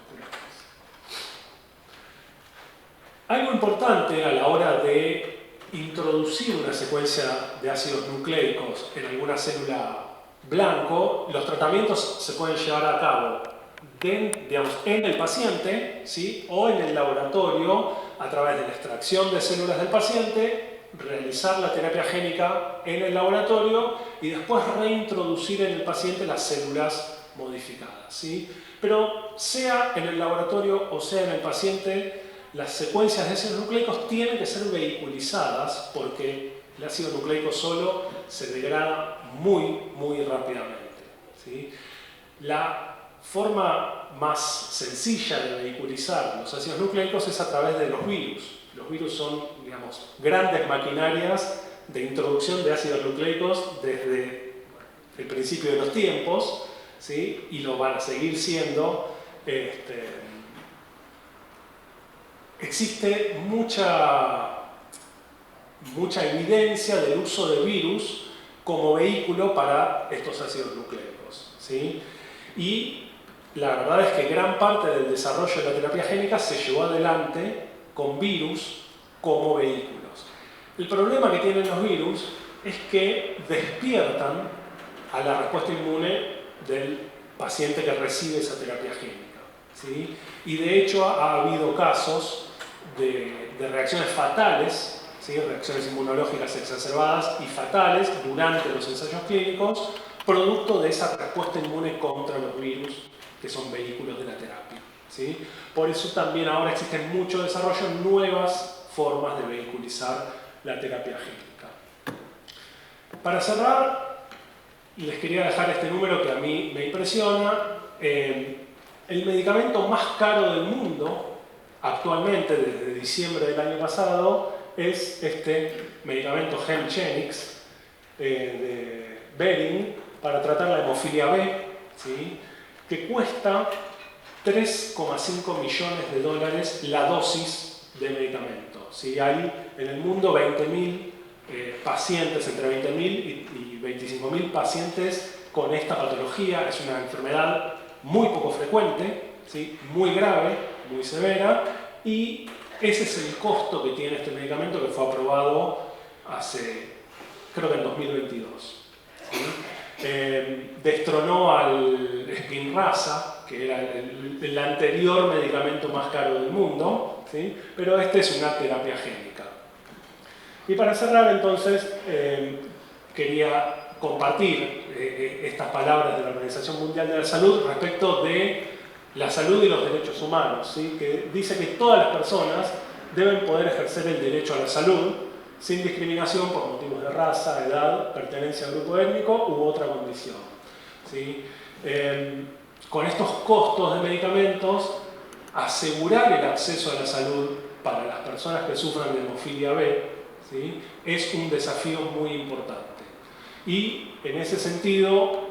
Algo importante a la hora de introducir una secuencia de ácidos nucleicos en alguna célula blanco, los tratamientos se pueden llevar a cabo en el paciente, ¿sí? O en el laboratorio a través de la extracción de células del paciente, realizar la terapia génica en el laboratorio y después reintroducir en el paciente las células modificadas, ¿sí? Pero sea en el laboratorio o sea en el paciente, las secuencias de ácidos nucleicos tienen que ser vehiculizadas porque el ácido nucleico solo se degrada muy rápidamente, ¿sí? La forma más sencilla de vehiculizar los ácidos nucleicos es a través de los virus. Los virus son, digamos, grandes maquinarias de introducción de ácidos nucleicos desde el principio de los tiempos, ¿sí? Y lo van a seguir siendo. Existe mucha evidencia del uso de virus como vehículo para estos ácidos nucleicos, ¿sí? Y la verdad es que gran parte del desarrollo de la terapia génica se llevó adelante con virus como vehículos. El problema que tienen los virus es que despiertan a la respuesta inmune del paciente que recibe esa terapia génica, ¿sí? Y de hecho ha habido casos de reacciones fatales, ¿sí? Reacciones inmunológicas exacerbadas y fatales durante los ensayos clínicos, producto de esa respuesta inmune contra los virus que son vehículos de la terapia, ¿sí? Por eso también ahora existen mucho desarrollo en nuevas formas de vehiculizar la terapia génica. Para cerrar, les quería dejar este número que a mí me impresiona. El medicamento más caro del mundo actualmente, desde diciembre del año pasado, es este medicamento Hemgenix de Behring para tratar la hemofilia B, ¿sí? Que cuesta 3,5 millones de dólares la dosis de medicamento, ¿sí? Hay en el mundo 20.000 pacientes, entre 20.000 y 25.000 pacientes con esta patología. Es una enfermedad muy poco frecuente, ¿sí? Muy grave, muy severa, y ese es el costo que tiene este medicamento, que fue aprobado creo que en 2022. ¿Sí? Destronó al Spinraza, que era el anterior medicamento más caro del mundo, ¿sí? Pero este es una terapia génica. Y para cerrar, entonces, quería compartir estas palabras de la Organización Mundial de la Salud respecto de la salud y los derechos humanos, ¿sí? Que dice que todas las personas deben poder ejercer el derecho a la salud sin discriminación por motivos de raza, edad, pertenencia a grupo étnico u otra condición, ¿sí? Con estos costos de medicamentos, asegurar el acceso a la salud para las personas que sufran de hemofilia B, ¿sí? Es un desafío muy importante. Y en ese sentido,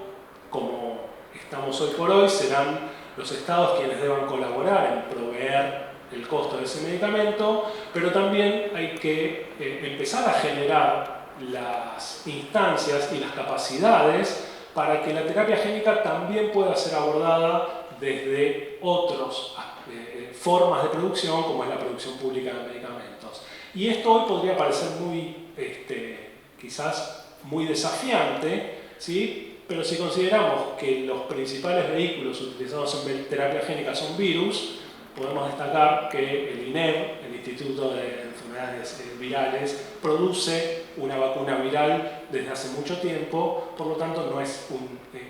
como estamos hoy por hoy, serán los estados quienes deban colaborar en proveer el costo de ese medicamento, pero también hay que empezar a generar las instancias y las capacidades para que la terapia génica también pueda ser abordada desde otras formas de producción, como es la producción pública de medicamentos. Y esto hoy podría parecer muy, quizás muy desafiante, ¿sí? Pero si consideramos que los principales vehículos utilizados en terapia génica son virus, podemos destacar que el INEM, el Instituto de Enfermedades enfermedades virales, produce una vacuna viral desde hace mucho tiempo, por lo tanto no es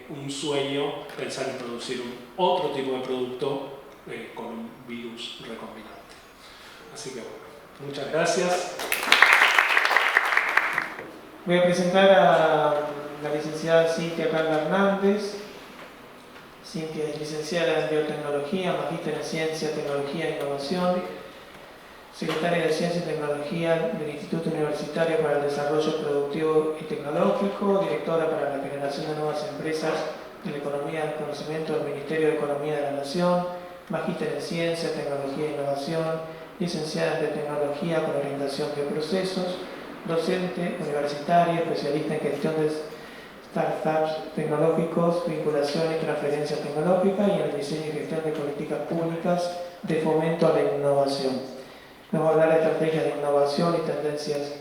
un sueño pensar en producir otro tipo de producto con un virus recombinante. Así que bueno, muchas gracias. Voy a presentar a la licenciada Cintia Carla Hernández. Cintia es licenciada en Biotecnología, magíster en Ciencia, Tecnología e Innovación, secretaria de Ciencia y Tecnología del Instituto Universitario para el Desarrollo Productivo y Tecnológico, directora para la generación de nuevas empresas de la Economía del Conocimiento del Ministerio de Economía de la Nación, magíster en Ciencia, Tecnología e Innovación, licenciada en Biotecnología con orientación de procesos, docente universitaria, especialista en gestión de startups tecnológicos, vinculación y transferencia tecnológica y en el diseño y gestión de políticas públicas de fomento a la innovación. Nos va a hablar de estrategias de innovación y tendencias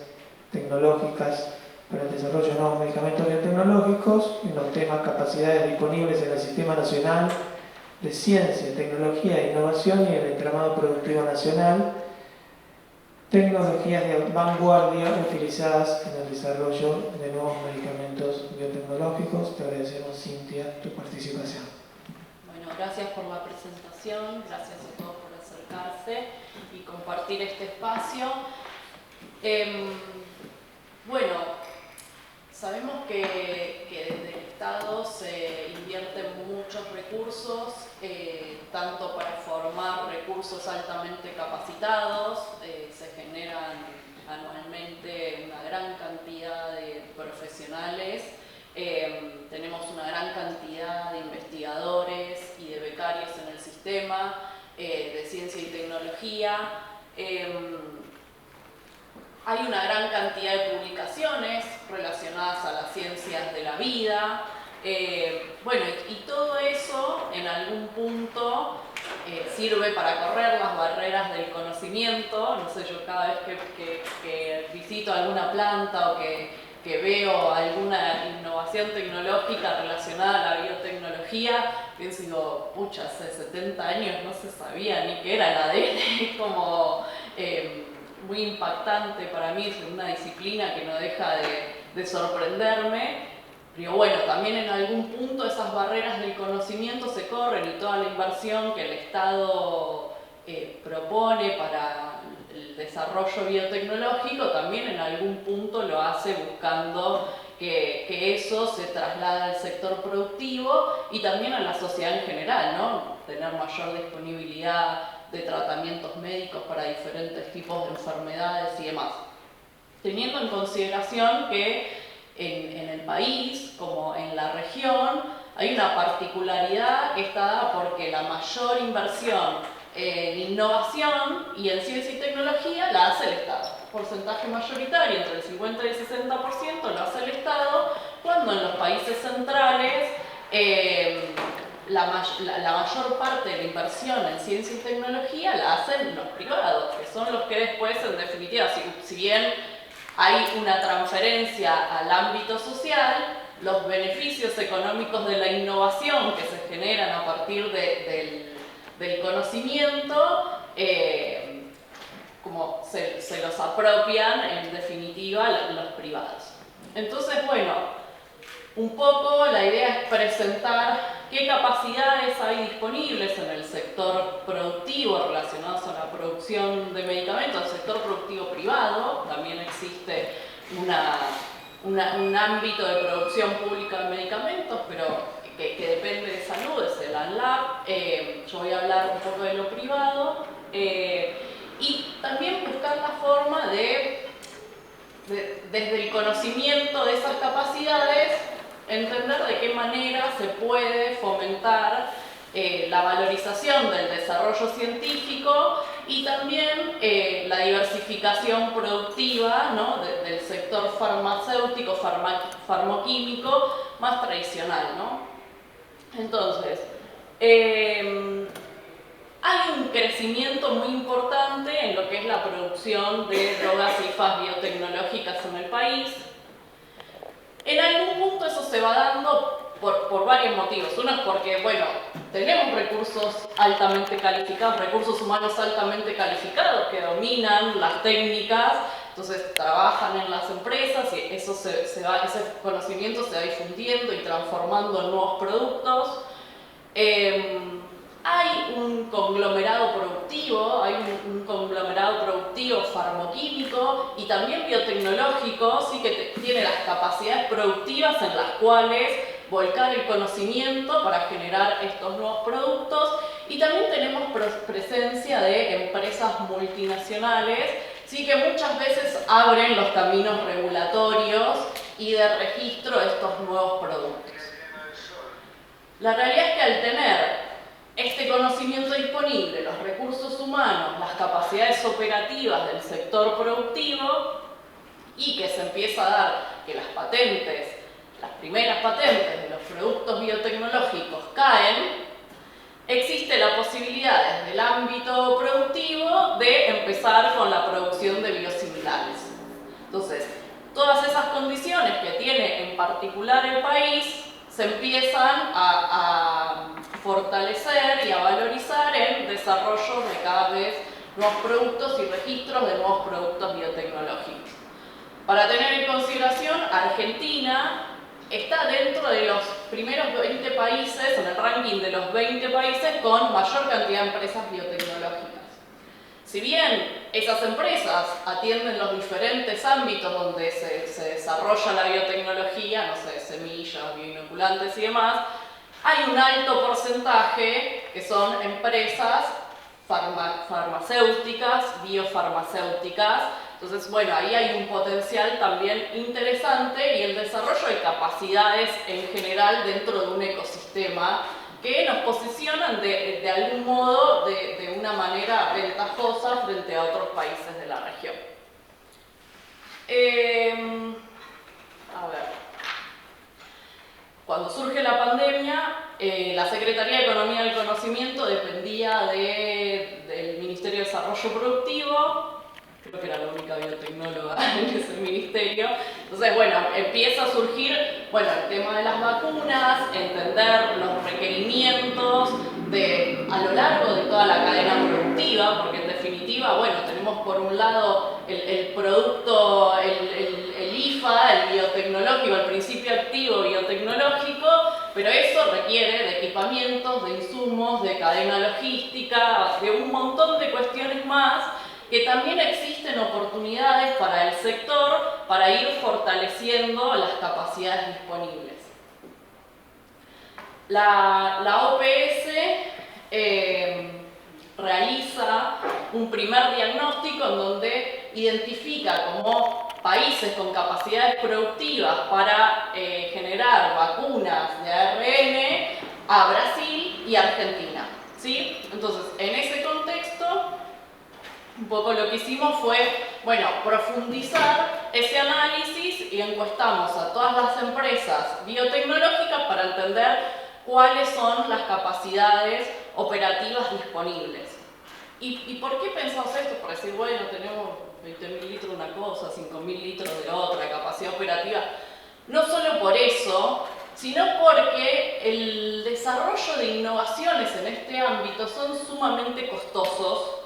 tecnológicas para el desarrollo de nuevos medicamentos biotecnológicos en los temas capacidades disponibles en el Sistema Nacional de Ciencia, Tecnología e Innovación y el entramado productivo nacional, tecnologías de vanguardia utilizadas en el desarrollo de nuevos medicamentos biotecnológicos. Te agradecemos, Cintia, tu participación. Bueno, gracias por la presentación, gracias a todos por acercarse y compartir este espacio. Bueno, sabemos que desde el Estado se invierten muchos recursos, tanto para formar recursos altamente capacitados, se generan anualmente una gran cantidad de profesionales, tenemos una gran cantidad de investigadores y de becarios en el sistema de ciencia y tecnología. Hay una gran cantidad de publicaciones relacionadas a las ciencias de la vida. Bueno, y todo eso en algún punto sirve para correr las barreras del conocimiento. No sé, yo cada vez que visito alguna planta o que veo alguna innovación tecnológica relacionada a la biotecnología, pienso y digo, pucha, hace 70 años no se sabía ni qué era el ADN. Es como muy impactante para mí, es una disciplina que no deja de sorprenderme. Pero bueno, también en algún punto esas barreras del conocimiento se corren y toda la inversión que el Estado propone para el desarrollo biotecnológico también en algún punto lo hace buscando que eso se traslade al sector productivo y también a la sociedad en general, ¿no? Tener mayor disponibilidad de tratamientos médicos para diferentes tipos de enfermedades y demás. Teniendo en consideración que en el país, como en la región, hay una particularidad que está dada porque la mayor inversión en innovación y en ciencia y tecnología la hace el Estado. Porcentaje mayoritario, entre el 50 y el 60%, lo hace el Estado, cuando en los países centrales la mayor parte de la inversión en ciencia y tecnología la hacen los privados, que son los que después, en definitiva, si bien hay una transferencia al ámbito social, los beneficios económicos de la innovación que se generan a partir del conocimiento, como se los apropian en definitiva los privados. Entonces, bueno, un poco la idea es presentar qué capacidades hay disponibles en el sector productivo relacionados a la producción de medicamentos, el sector productivo privado. También existe un ámbito de producción pública de medicamentos, pero que depende de salud, es el ANLAB. Yo voy a hablar un poco de lo privado y también buscar la forma desde el conocimiento de esas capacidades, entender de qué manera se puede fomentar la valorización del desarrollo científico y también la diversificación productiva, ¿no? del sector farmacéutico, farmacoquímico más tradicional, ¿no? Entonces, hay un crecimiento muy importante en lo que es la producción de drogas y IFAs biotecnológicas en el país. En algún punto eso se va dando por varios motivos. Uno es porque, bueno, tenemos recursos altamente calificados, recursos humanos altamente calificados que dominan las técnicas, entonces trabajan en las empresas y eso ese conocimiento se va difundiendo y transformando en nuevos productos. Hay un conglomerado productivo, farmoquímico y también biotecnológico, sí, que tiene las capacidades productivas en las cuales volcar el conocimiento para generar estos nuevos productos, y también tenemos presencia de empresas multinacionales, sí, que muchas veces abren los caminos regulatorios y de registro de estos nuevos productos. La realidad es que al tener este conocimiento disponible, los recursos humanos, las capacidades operativas del sector productivo, y que se empieza a dar que las primeras patentes de los productos biotecnológicos caen, existe la posibilidad desde el ámbito productivo de empezar con la producción de biosimilares. Entonces, todas esas condiciones que tiene en particular el país se empiezan a fortalecer y a valorizar en desarrollo de cada vez nuevos productos y registros de nuevos productos biotecnológicos. Para tener en consideración, Argentina está dentro de los primeros 20 países, en el ranking de los 20 países con mayor cantidad de empresas biotecnológicas. Si bien esas empresas atienden los diferentes ámbitos donde se desarrolla la biotecnología, no sé, semillas, bioinoculantes y demás, hay un alto porcentaje que son empresas farmacéuticas, biofarmacéuticas. Entonces, bueno, ahí hay un potencial también interesante y el desarrollo de capacidades en general dentro de un ecosistema que nos posicionan de algún modo de una manera ventajosa frente a otros países de la región. A ver. Cuando surge la pandemia, la Secretaría de Economía del Conocimiento dependía del Ministerio de Desarrollo Productivo. Creo que era la única biotecnóloga en ese ministerio. Entonces, bueno, empieza a surgir, el tema de las vacunas, entender los requerimientos a lo largo de toda la cadena productiva, porque en definitiva, tenemos por un lado el producto, el IFA, el biotecnológico, el principio activo biotecnológico, pero eso requiere de equipamientos, de insumos, de cadena logística, de un montón de cuestiones más, que también existen oportunidades para el sector para ir fortaleciendo las capacidades disponibles. La OPS realiza un primer diagnóstico en donde identifica como países con capacidades productivas para generar vacunas de ARN a Brasil y Argentina, ¿sí? Entonces, en ese contexto, un poco lo que hicimos fue, profundizar ese análisis y encuestamos a todas las empresas biotecnológicas para entender cuáles son las capacidades operativas disponibles. ¿Y por qué pensamos esto? Por decir, tenemos 20.000 litros de una cosa, 5.000 litros de otra, capacidad operativa. No solo por eso, sino porque el desarrollo de innovaciones en este ámbito son sumamente costosos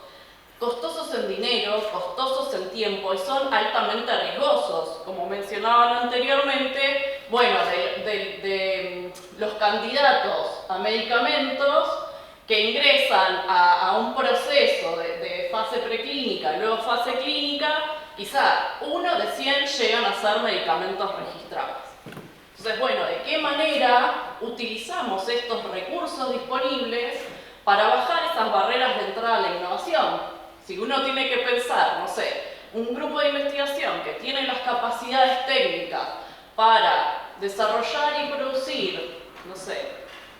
en dinero, costosos en tiempo y son altamente riesgosos. Como mencionaban anteriormente, de los candidatos a medicamentos que ingresan a un proceso de fase preclínica y luego fase clínica, quizá 1 de 100 llegan a ser medicamentos registrados. Entonces, ¿de qué manera utilizamos estos recursos disponibles para bajar esas barreras de entrada a la innovación? Si uno tiene que pensar, un grupo de investigación que tiene las capacidades técnicas para desarrollar y producir,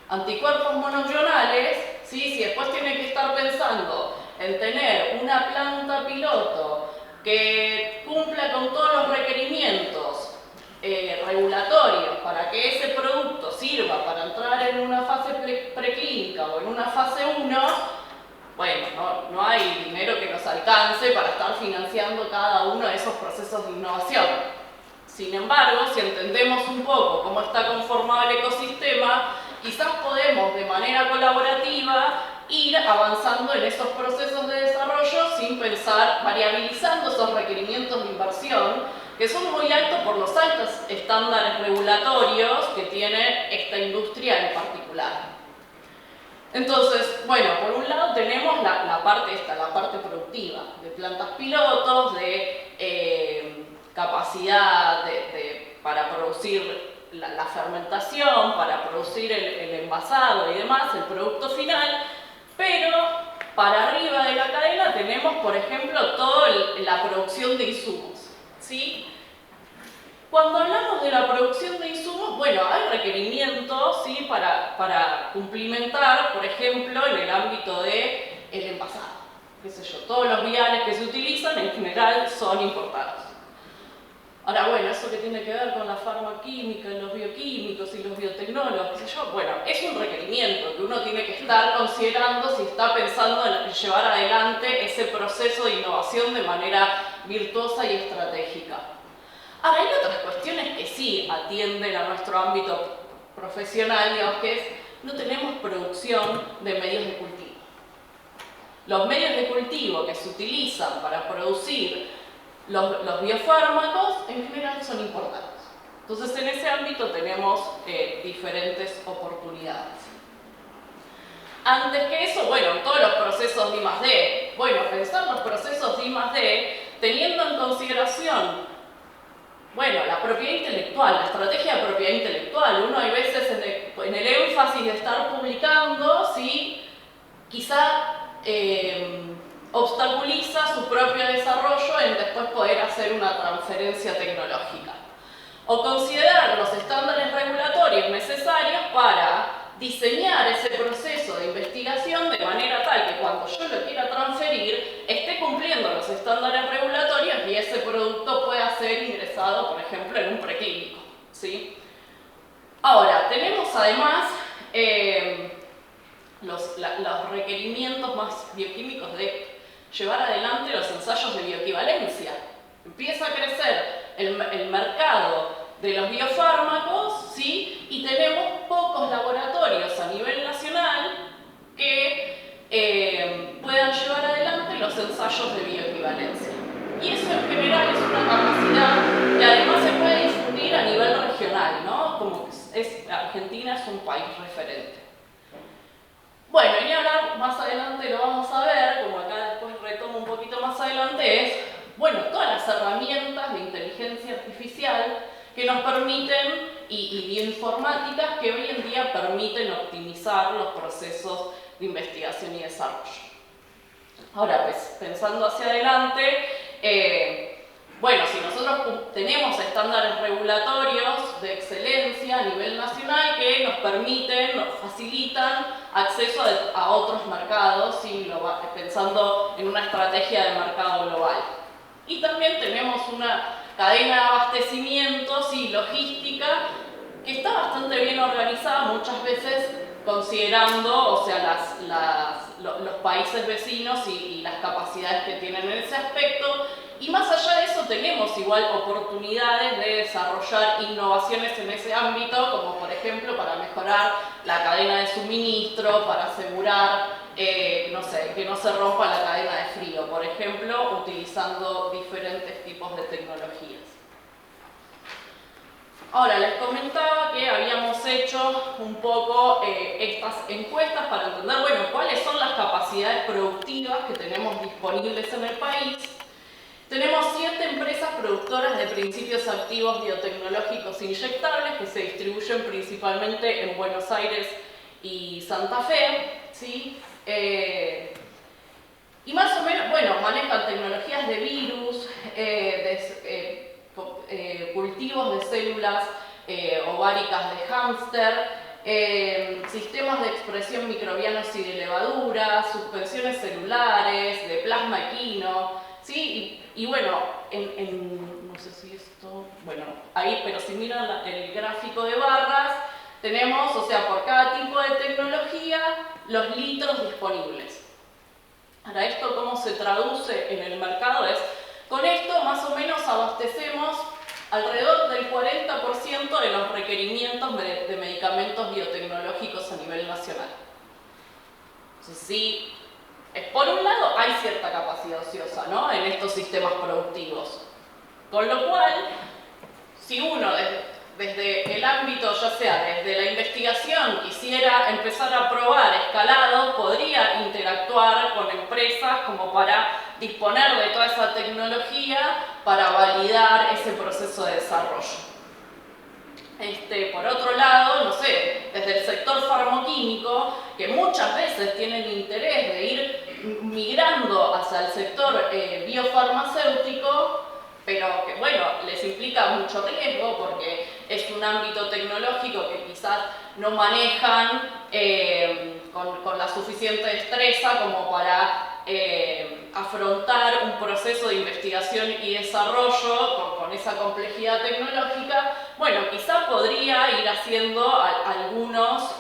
anticuerpos monoclonales, ¿sí? Si después tiene que estar pensando en tener una planta piloto que cumpla con todos los requerimientos regulatorios para que ese producto sirva para entrar en una fase preclínica o en una fase 1, no hay dinero que nos alcance para estar financiando cada uno de esos procesos de innovación. Sin embargo, si entendemos un poco cómo está conformado el ecosistema, quizás podemos de manera colaborativa ir avanzando en esos procesos de desarrollo sin pensar, variabilizando esos requerimientos de inversión que son muy altos por los altos estándares regulatorios que tiene esta industria en particular. Entonces, bueno, por un lado tenemos la parte productiva, de plantas pilotos, de capacidad para producir la fermentación, para producir el envasado y demás, el producto final, pero para arriba de la cadena tenemos, por ejemplo, toda la producción de insumos, ¿sí? Cuando hablamos de la producción de insumos, bueno, hay requerimientos, ¿sí? para cumplimentar, por ejemplo, en el ámbito del envasado. Qué sé yo, todos los viales que se utilizan en general son importados. Ahora, bueno, eso que tiene que ver con la farmaquímica, los bioquímicos y los biotecnólogos, qué sé yo, bueno, es un requerimiento que uno tiene que estar considerando si está pensando en llevar adelante ese proceso de innovación de manera virtuosa y estratégica. Ahora, hay otras cuestiones que sí atienden a nuestro ámbito profesional, digamos, que es, no tenemos producción de medios de cultivo. Los medios de cultivo que se utilizan para producir los biofármacos en general son importados. Entonces en ese ámbito tenemos diferentes oportunidades. Antes que eso, bueno, todos los procesos de I+D. Bueno, pensar los procesos de I+D teniendo en consideración, bueno, la propiedad intelectual, la estrategia de propiedad intelectual. Uno hay veces en el énfasis de estar publicando, ¿sí? Quizá obstaculiza su propio desarrollo en después poder hacer una transferencia tecnológica. O considerar los estándares regulatorios necesarios para diseñar ese proceso de investigación de manera tal que cuando yo lo quiera transferir esté cumpliendo los estándares regulatorios y ese producto pueda ser ingresado, por ejemplo, en un preclínico, ¿sí? Ahora, tenemos además los requerimientos más bioquímicos de llevar adelante los ensayos de bioequivalencia. Empieza a crecer el mercado de los biofármacos, ¿sí? Y tenemos pocos laboratorios a nivel nacional que puedan llevar adelante los ensayos de bioequivalencia. Y eso en general es una capacidad que además se puede difundir a nivel regional, ¿no? Como Argentina es un país referente. Bueno, y hablar más adelante lo vamos a ver, como acá después retomo un poquito más adelante, es, bueno, todas las herramientas de inteligencia artificial que nos permiten, y bioinformáticas que hoy en día permiten optimizar los procesos de investigación y desarrollo. Ahora, pues, pensando hacia adelante, bueno, si nosotros tenemos estándares regulatorios de excelencia a nivel nacional que nos permiten, nos facilitan acceso a otros mercados, ¿sí? Pensando en una estrategia de mercado global. Y también tenemos una cadena de abastecimiento, ¿sí? Logística, que está bastante bien organizada, muchas veces considerando, o sea, los países vecinos y las capacidades que tienen en ese aspecto. Y más allá de eso tenemos igual oportunidades de desarrollar innovaciones en ese ámbito, como por ejemplo para mejorar la cadena de suministro, para asegurar, no sé, que no se rompa la cadena de frío, por ejemplo, utilizando diferentes tipos de tecnologías. Ahora, les comentaba que habíamos hecho un poco estas encuestas para entender, bueno, cuáles son las capacidades productivas que tenemos disponibles en el país. Tenemos 7 empresas productoras de principios activos biotecnológicos inyectables que se distribuyen principalmente en Buenos Aires y Santa Fe, ¿sí? Y más o menos, bueno, manejan tecnologías de virus, cultivos de células ováricas de hámster, sistemas de expresión microbianos y de levadura, suspensiones celulares, de plasma equino, ¿sí? Y bueno, no sé si esto, bueno, ahí, pero si miran el gráfico de barras, tenemos, o sea, por cada tipo de tecnología, los litros disponibles. Ahora, ¿esto cómo se traduce en el mercado? Es, con esto más o menos abastecemos alrededor del 40% de los requerimientos de medicamentos biotecnológicos a nivel nacional. Entonces, sí, por un lado hay cierta capacidad ociosa, ¿no?, en estos sistemas productivos. Con lo cual, si uno desde el ámbito, ya sea desde la investigación, quisiera empezar a probar escalados, podría interactuar con empresas como para disponer de toda esa tecnología para validar ese proceso de desarrollo. Por otro lado, no sé, desde el sector farmacoquímico, que muchas veces tienen interés de ir migrando hacia el sector biofarmacéutico, pero que, bueno, les implica mucho riesgo porque es un ámbito tecnológico que quizás no manejan con la suficiente destreza como para afrontar un proceso de investigación y desarrollo con esa complejidad tecnológica. Bueno, quizá podría ir haciendo algunos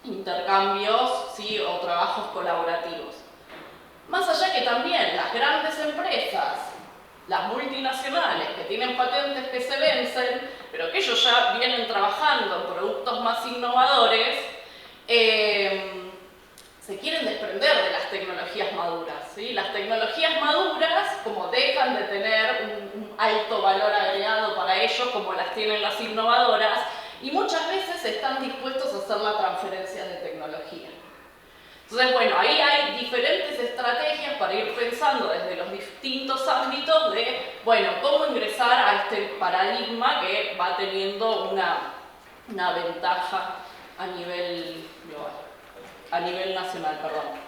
intercambios, ¿sí?, o trabajos colaborativos. Más allá que también las grandes empresas, las multinacionales que tienen patentes que se vencen, pero que ellos ya vienen trabajando en productos más innovadores, se quieren desprender de las tecnologías maduras, ¿sí? Las tecnologías maduras, como dejan de tener un alto valor agregado para ellos, como las tienen las innovadoras, y muchas veces están dispuestos a hacer la transferencia de tecnología. Entonces, bueno, ahí hay diferentes estrategias para ir pensando desde los distintos ámbitos de, bueno, cómo ingresar a este paradigma que va teniendo una ventaja a nivel global, a nivel nacional, perdón.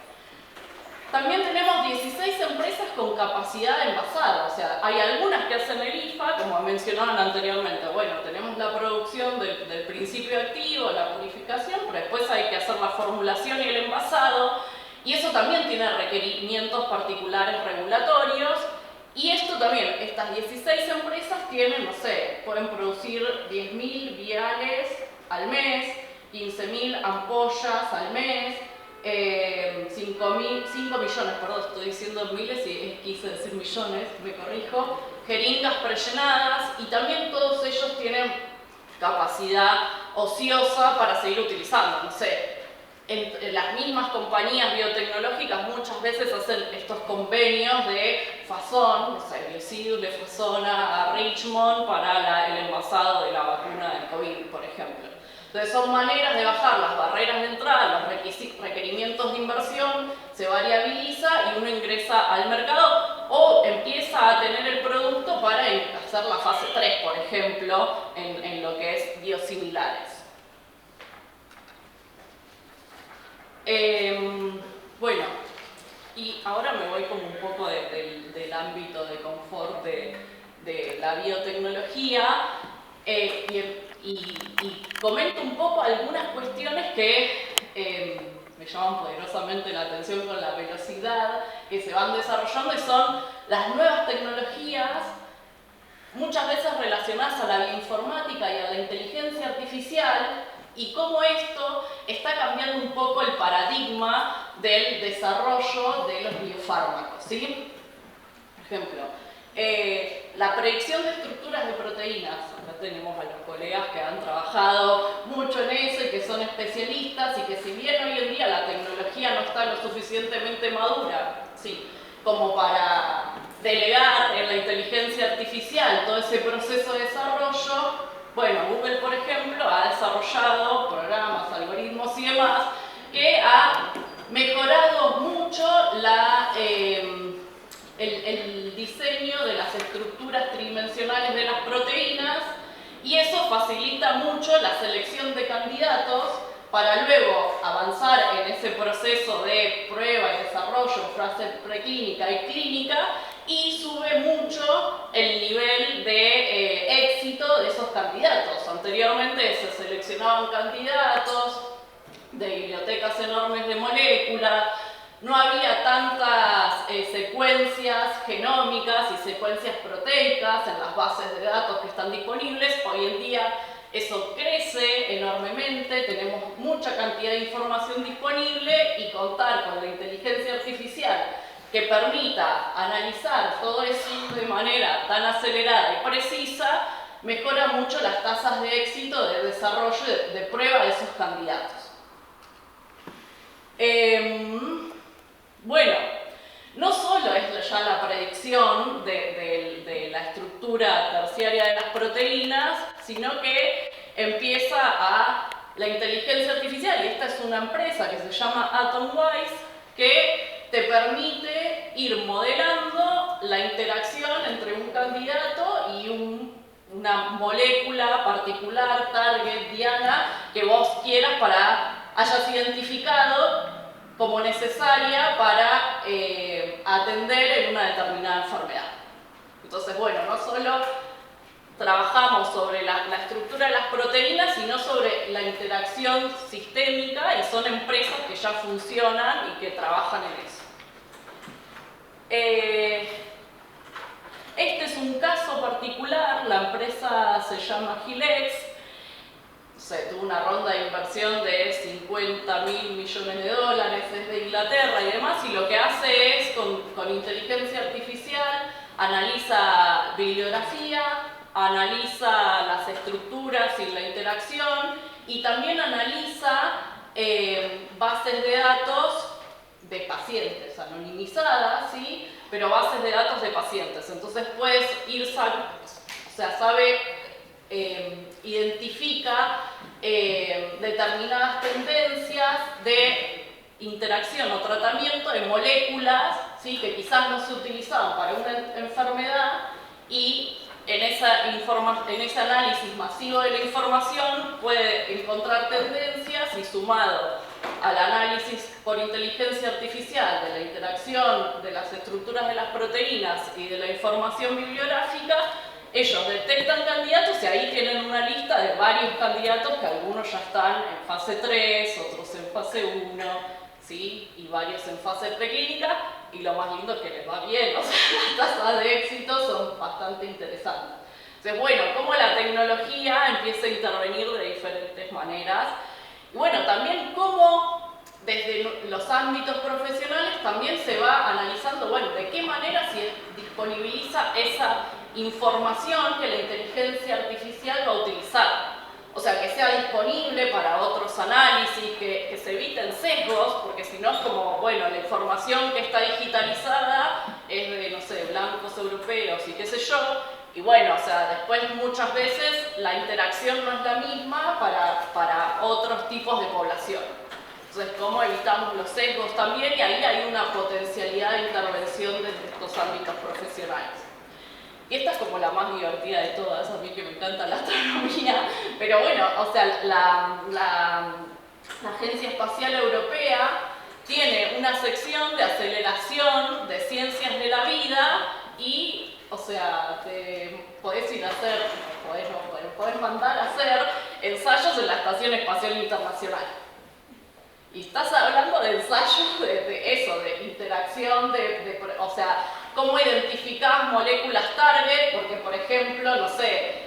También tenemos 16 empresas con capacidad envasada, o sea, hay algunas que hacen el IFA, como mencionaban anteriormente. Bueno, tenemos la producción del principio activo, la purificación, pero después hay que hacer la formulación y el envasado, y eso también tiene requerimientos particulares regulatorios. Y esto también, estas 16 empresas tienen, no sé, pueden producir 10.000 viales al mes, 15.000 ampollas al mes, 5 millones, perdón, estoy diciendo miles y quise decir millones, me corrijo, jeringas prellenadas, y también todos ellos tienen capacidad ociosa para seguir utilizando, no sé. Las mismas compañías biotecnológicas muchas veces hacen estos convenios de Fasón, no sé, Biosil le fasona a Richmond para el envasado de la vacuna del COVID, por ejemplo. Entonces son maneras de bajar las barreras de entrada, los requerimientos de inversión, se variabiliza y uno ingresa al mercado o empieza a tener el producto para hacer la fase 3, por ejemplo, en lo que es biosimilares. Bueno, y ahora me voy como un poco del ámbito de confort de la biotecnología y comento un poco algunas cuestiones que me llaman poderosamente la atención con la velocidad que se van desarrollando, y son las nuevas tecnologías, muchas veces relacionadas a la bioinformática y a la inteligencia artificial, y cómo esto está cambiando un poco el paradigma del desarrollo de los biofármacos, ¿sí? Por ejemplo, la predicción de estructuras de proteínas. Acá tenemos a los colegas que han trabajado mucho en eso y que son especialistas, y que si bien hoy en día la tecnología no está lo suficientemente madura, ¿sí?, como para delegar en la inteligencia artificial todo ese proceso de desarrollo, bueno, Google, por ejemplo, ha desarrollado programas, algoritmos y demás que ha mejorado mucho el diseño de las estructuras tridimensionales de las proteínas, y eso facilita mucho la selección de candidatos para luego avanzar en ese proceso de prueba y desarrollo, fase preclínica y clínica, y sube mucho el nivel de éxito de esos candidatos. Anteriormente se seleccionaban candidatos de bibliotecas enormes de moléculas, no había tantas secuencias genómicas y secuencias proteicas en las bases de datos que están disponibles. Hoy en día eso crece enormemente, tenemos mucha cantidad de información disponible, y contar con la inteligencia artificial que que permita analizar todo eso de manera tan acelerada y precisa, mejora mucho las tasas de éxito de desarrollo de prueba de esos candidatos. Bueno, no solo es ya la predicción de la estructura terciaria de las proteínas, sino que empieza a la inteligencia artificial, y esta es una empresa que se llama Atomwise, que te permite ir modelando la interacción entre un candidato y una molécula particular, target, diana, que vos quieras hayas identificado como necesaria para atender en una determinada enfermedad. Entonces, bueno, no solo trabajamos sobre la estructura de las proteínas, sino sobre la interacción sistémica, y son empresas que ya funcionan y que trabajan en eso. Este es un caso particular, la empresa se llama Gilex, tuvo una ronda de inversión de 50.000 millones de dólares desde Inglaterra y demás, y lo que hace es, con inteligencia artificial, analiza bibliografía, analiza las estructuras y la interacción, y también analiza bases de datos de pacientes, anonimizadas, ¿sí? Pero bases de datos de pacientes. Entonces puedes identifica determinadas tendencias de interacción o tratamiento de moléculas, ¿sí? Que quizás no se utilizaban para una enfermedad, y en ese análisis masivo de la información puede encontrar tendencias, y sumado al análisis por inteligencia artificial de la interacción de las estructuras de las proteínas y de la información bibliográfica, ellos detectan candidatos, y ahí tienen una lista de varios candidatos, que algunos ya están en fase 3, otros en fase 1, ¿sí? Y varios en fase preclínica, y lo más lindo es que les va bien, o sea, las tasas de éxito son bastante interesantes. Entonces, bueno, cómo la tecnología empieza a intervenir de diferentes maneras, y bueno, también cómo desde los ámbitos profesionales también se va analizando, bueno, de qué manera se disponibiliza esa información que la inteligencia artificial va a utilizar. O sea, que sea disponible para otros análisis, que se eviten sesgos, porque si no es como, bueno, la información que está digitalizada es de, no sé, blancos europeos y qué sé yo, y bueno, o sea, después muchas veces la interacción no es la misma para otros tipos de población. Entonces, ¿cómo evitamos los sesgos también? Y ahí hay una potencialidad de intervención desde estos ámbitos profesionales. Y esta es como la más divertida de todas, a mí que me encanta la astronomía, pero bueno, o sea, la Agencia Espacial Europea tiene una sección de aceleración de ciencias de la vida, y, o sea, te podés ir a hacer, podés mandar a hacer ensayos en la Estación Espacial Internacional. Y estás hablando de ensayos de interacción, o sea, cómo identificás moléculas target, porque por ejemplo, no sé,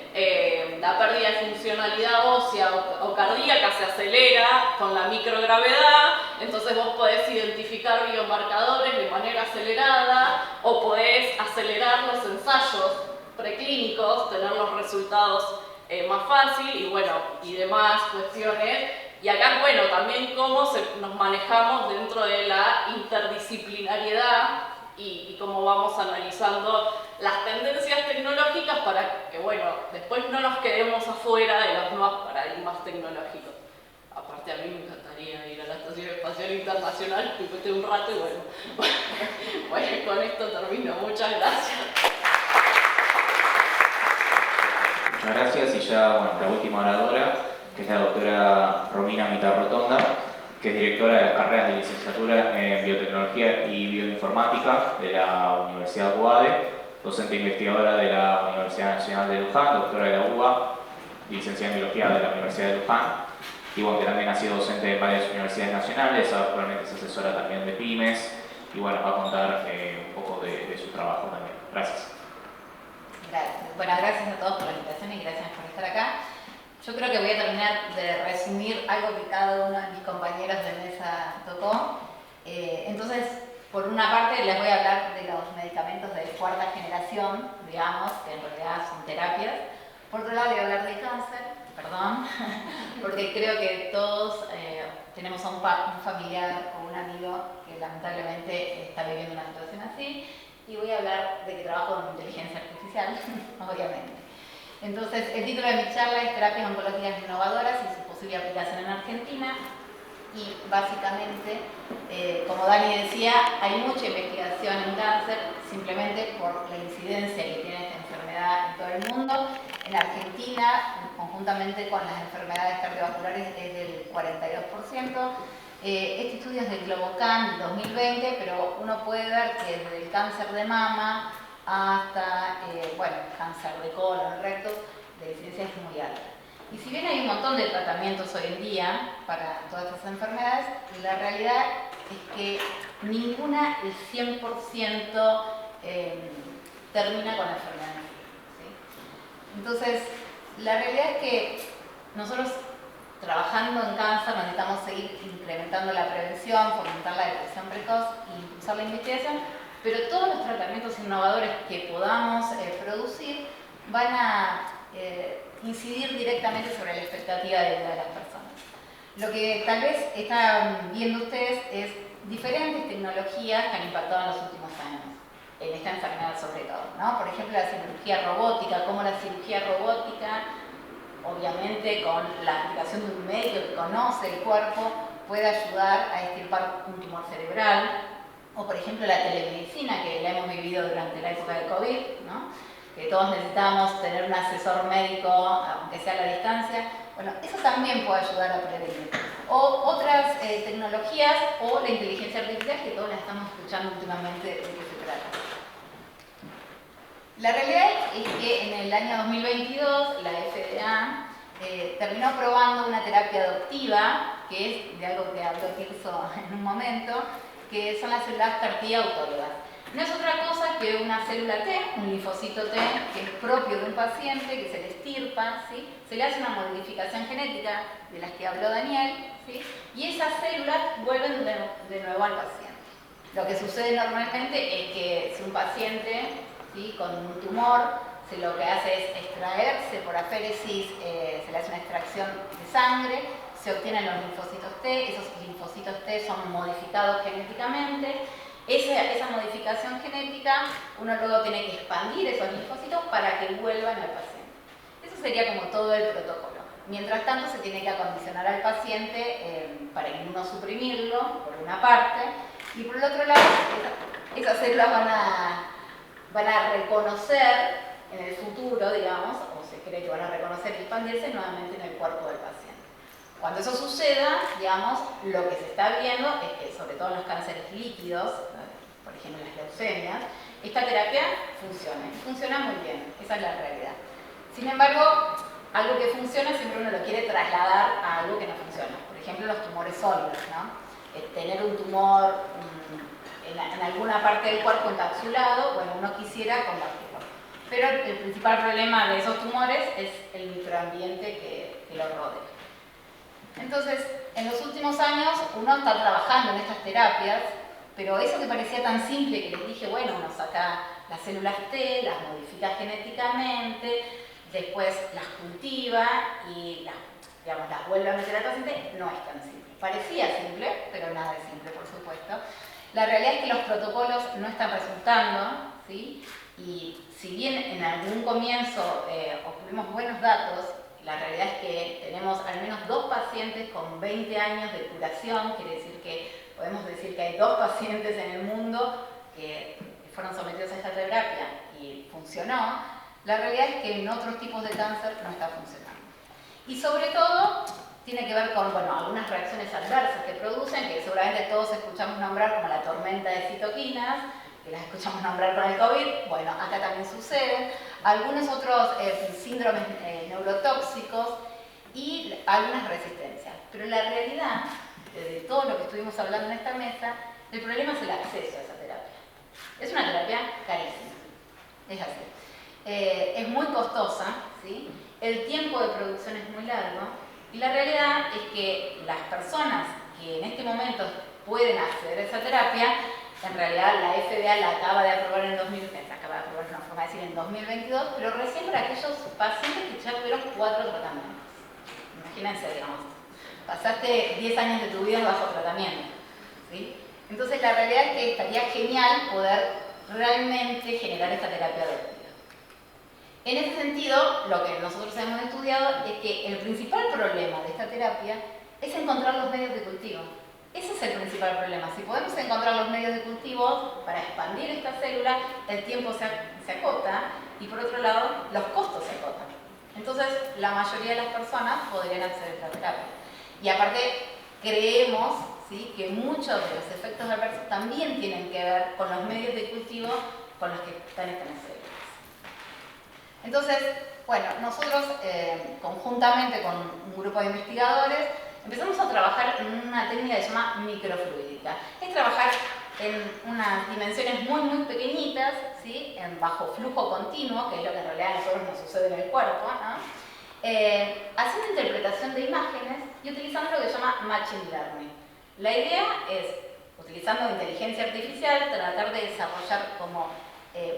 la pérdida de funcionalidad ósea o cardíaca se acelera con la microgravedad, entonces vos podés identificar biomarcadores de manera acelerada, o podés acelerar los ensayos preclínicos, tener los resultados más fácil, y bueno, y demás cuestiones. Y acá, bueno, también cómo nos manejamos dentro de la interdisciplinariedad, y cómo vamos analizando las tendencias tecnológicas para que, bueno, después no nos quedemos afuera de los nuevos paradigmas tecnológicos. Aparte, a mí me encantaría ir a la Estación Espacial Internacional, pipete un rato, y bueno, con esto termino. Muchas gracias. Muchas gracias, y ya, bueno, la última oradora, que es la doctora Romina Mitarrotonda, que es directora de las carreras de licenciatura en Biotecnología y Bioinformática de la Universidad UADE, docente investigadora de la Universidad Nacional de Luján, doctora de la UBA, licenciada en Biología de la Universidad de Luján, y bueno, que también ha sido docente en varias universidades nacionales, actualmente es asesora también de pymes, y bueno, va a contar un poco de su trabajo también. Gracias. Gracias. Bueno, gracias a todos por la invitación y gracias por estar acá. Yo creo que voy a terminar de resumir algo que cada uno de mis compañeros de mesa tocó. Entonces, Por una parte les voy a hablar de los medicamentos de cuarta generación, digamos, que en realidad son terapias. Por otro lado les voy a hablar de cáncer, perdón, porque creo que todos tenemos a un familiar o un amigo que lamentablemente está viviendo una situación así. Y voy a hablar de que trabajo con inteligencia artificial, obviamente. Entonces, el título de mi charla es Terapias oncológicas innovadoras y su posible aplicación en Argentina. Y básicamente, como Dani decía, hay mucha investigación en cáncer simplemente por la incidencia que tiene esta enfermedad en todo el mundo. En Argentina, conjuntamente con las enfermedades cardiovasculares, es del 42%. Este estudio es del Globocan 2020, pero uno puede ver que desde el cáncer de mama hasta, cáncer de colon, recto, la incidencia es muy alta. Y si bien hay un montón de tratamientos hoy en día para todas estas enfermedades, la realidad es que ninguna, el 100%, termina con la enfermedad. ¿Sí? Entonces, la realidad es que nosotros, trabajando en cáncer, necesitamos seguir incrementando la prevención, fomentar la detección precoz e impulsar la investigación, pero todos los tratamientos innovadores que podamos producir van a incidir directamente sobre la expectativa de vida de las personas. Lo que tal vez están viendo ustedes es diferentes tecnologías que han impactado en los últimos años, en esta enfermedad sobre todo, ¿no? Por ejemplo, la cirugía robótica, cómo la cirugía robótica, obviamente con la aplicación de un médico que conoce el cuerpo, puede ayudar a extirpar un tumor cerebral, o por ejemplo la telemedicina, que la hemos vivido durante la época de COVID, ¿no? Que todos necesitamos tener un asesor médico, aunque sea a la distancia. Bueno, eso también puede ayudar a prevenir. O otras tecnologías, o la inteligencia artificial, que todos la estamos escuchando últimamente de qué se trata. La realidad es que en el año 2022 la FDA terminó aprobando una terapia adoptiva, que es de algo que habló Tirso en un momento, que son las células CAR-T autólogas. No es otra cosa que una célula T, un linfocito T, que es propio de un paciente, que se le extirpa, ¿sí? Se le hace una modificación genética de las que habló Daniel, ¿sí? Y esas células vuelven de nuevo al paciente. Lo que sucede normalmente es que si un paciente, ¿sí?, con un tumor, lo que hace es extraerse por aféresis, se le hace una extracción de sangre, se obtienen los linfocitos T, esos linfocitos T son modificados genéticamente. Esa modificación genética, uno luego tiene que expandir esos linfocitos para que vuelvan al paciente. Eso sería como todo el protocolo. Mientras tanto, se tiene que acondicionar al paciente para inmunosuprimirlo, por una parte, y por el otro lado, esas células van a reconocer en el futuro, digamos, o se cree que van a reconocer y expandirse nuevamente en el cuerpo del paciente. Cuando eso suceda, digamos, lo que se está viendo es que, sobre todo en los cánceres líquidos, por ejemplo las leucemias, esta terapia funciona muy bien, esa es la realidad. Sin embargo, algo que funciona siempre uno lo quiere trasladar a algo que no funciona. Por ejemplo, los tumores sólidos, ¿no? Tener un tumor en alguna parte del cuerpo encapsulado, bueno, uno quisiera combatirlo. Pero el principal problema de esos tumores es el microambiente que lo rodea. Entonces, en los últimos años uno está trabajando en estas terapias, pero eso que parecía tan simple que les dije, bueno, uno saca las células T, las modifica genéticamente, después las cultiva y las vuelve a meter al paciente, no es tan simple. Parecía simple, pero nada es simple, por supuesto. La realidad es que los protocolos no están resultando, ¿sí? Y si bien en algún comienzo obtuvimos buenos datos, la realidad es que tenemos al menos 2 pacientes con 20 años de curación, quiere decir que podemos decir que hay 2 pacientes en el mundo que fueron sometidos a esta terapia y funcionó. La realidad es que en otros tipos de cáncer no está funcionando. Y sobre todo tiene que ver con, bueno, algunas reacciones adversas que producen, que seguramente todos escuchamos nombrar como la tormenta de citoquinas, que las escuchamos nombrar con el COVID. Bueno, acá también sucede. Algunos otros síndromes neurotóxicos y algunas resistencias. Pero la realidad, de todo lo que estuvimos hablando en esta mesa, el problema es el acceso a esa terapia. Es una terapia carísima, es así. Es muy costosa, ¿sí? El tiempo de producción es muy largo y la realidad es que las personas que en este momento pueden acceder a esa terapia En realidad la FDA la acaba de aprobar en 2022, pero recién para aquellos pacientes que ya tuvieron 4 tratamientos. Imagínense, digamos, pasaste 10 años de tu vida bajo tratamiento, ¿sí? Entonces la realidad es que estaría genial poder realmente generar esta terapia adoptiva. En ese sentido, lo que nosotros hemos estudiado es que el principal problema de esta terapia es encontrar los medios de cultivo. Ese es el principal problema. Si podemos encontrar los medios de cultivo para expandir esta célula, el tiempo se acota y por otro lado, los costos se acotan. Entonces, la mayoría de las personas podrían acceder a esta terapia. Y aparte, creemos, ¿sí?, que muchos de los efectos adversos también tienen que ver con los medios de cultivo con los que están estas células. Entonces, bueno, nosotros conjuntamente con un grupo de investigadores empezamos a trabajar en una técnica que se llama microfluídica. Es trabajar en unas dimensiones muy pequeñitas, ¿sí?, en bajo flujo continuo, que es lo que en realidad a nosotros nos sucede en el cuerpo, ¿no? Haciendo interpretación de imágenes y utilizando lo que se llama Machine Learning. La idea es, utilizando inteligencia artificial, tratar de desarrollar como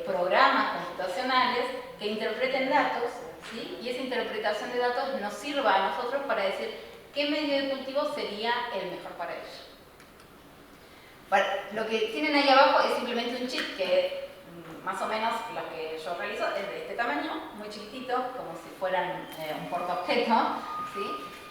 programas computacionales que interpreten datos, ¿sí?, y esa interpretación de datos nos sirva a nosotros para decir qué medio de cultivo sería el mejor para ellos. Lo que tienen ahí abajo es simplemente un chip que más o menos lo que yo realizo es de este tamaño, muy chiquitito, como si fueran un portaobjeto, ¿sí?,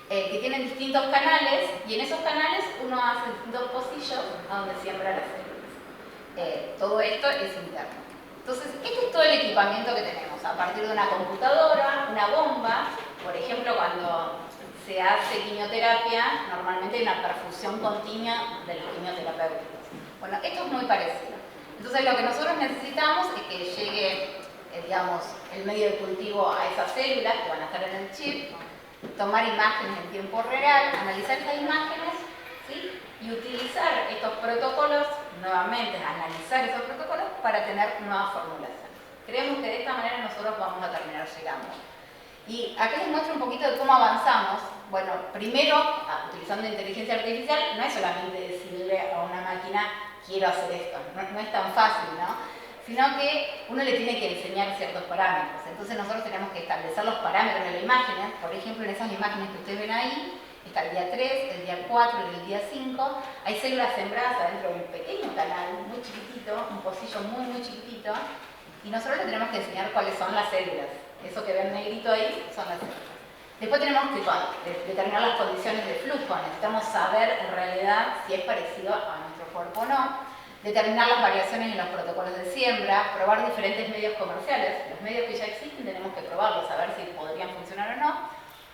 que tienen distintos canales y en esos canales uno hace distintos pocillos a donde siembra las células. Todo esto es interno. Entonces, este es todo el equipamiento que tenemos, a partir de una computadora, una bomba. Por ejemplo, cuando se hace quimioterapia, normalmente hay una perfusión continua de los quimioterapéuticos. Bueno, esto es muy parecido. Entonces, lo que nosotros necesitamos es que llegue, digamos, el medio de cultivo a esas células que van a estar en el chip, tomar imágenes en tiempo real, analizar esas imágenes, ¿sí?, y utilizar estos protocolos, nuevamente analizar esos protocolos para tener nuevas formulaciones. Creemos que de esta manera nosotros vamos a terminar llegando. Y acá les muestro un poquito de cómo avanzamos. Bueno, primero, utilizando inteligencia artificial, no es solamente decirle a una máquina, quiero hacer esto, no es tan fácil, ¿no?, sino que uno le tiene que enseñar ciertos parámetros. Entonces nosotros tenemos que establecer los parámetros de la imagen. Por ejemplo, en esas imágenes que ustedes ven ahí, está el día 3, el día 4 y el día 5, hay células sembradas adentro de un pequeño canal, muy chiquitito, un pocillo muy chiquitito, y nosotros le tenemos que enseñar cuáles son las células. Eso que ven negrito ahí son las células. Después tenemos que determinar las condiciones de flujo. Necesitamos saber en realidad si es parecido a nuestro cuerpo o no. Determinar las variaciones en los protocolos de siembra, probar diferentes medios comerciales. Los medios que ya existen tenemos que probarlos, a ver si podrían funcionar o no.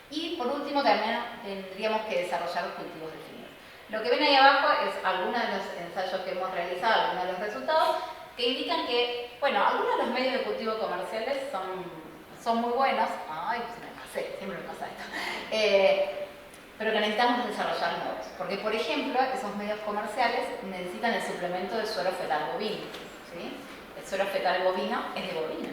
Y por último también tendríamos que desarrollar los cultivos definidos. Lo que ven ahí abajo es algunos de los ensayos que hemos realizado, algunos de los resultados, que indican que, bueno, algunos de los medios de cultivo comerciales son muy buenos. Ay, se me pasé, siempre me pasa esto. Pero que necesitamos desarrollar nuevos. Porque, por ejemplo, esos medios comerciales necesitan el suplemento de suero fetal bovino, ¿sí? El suero fetal bovino es de bovino.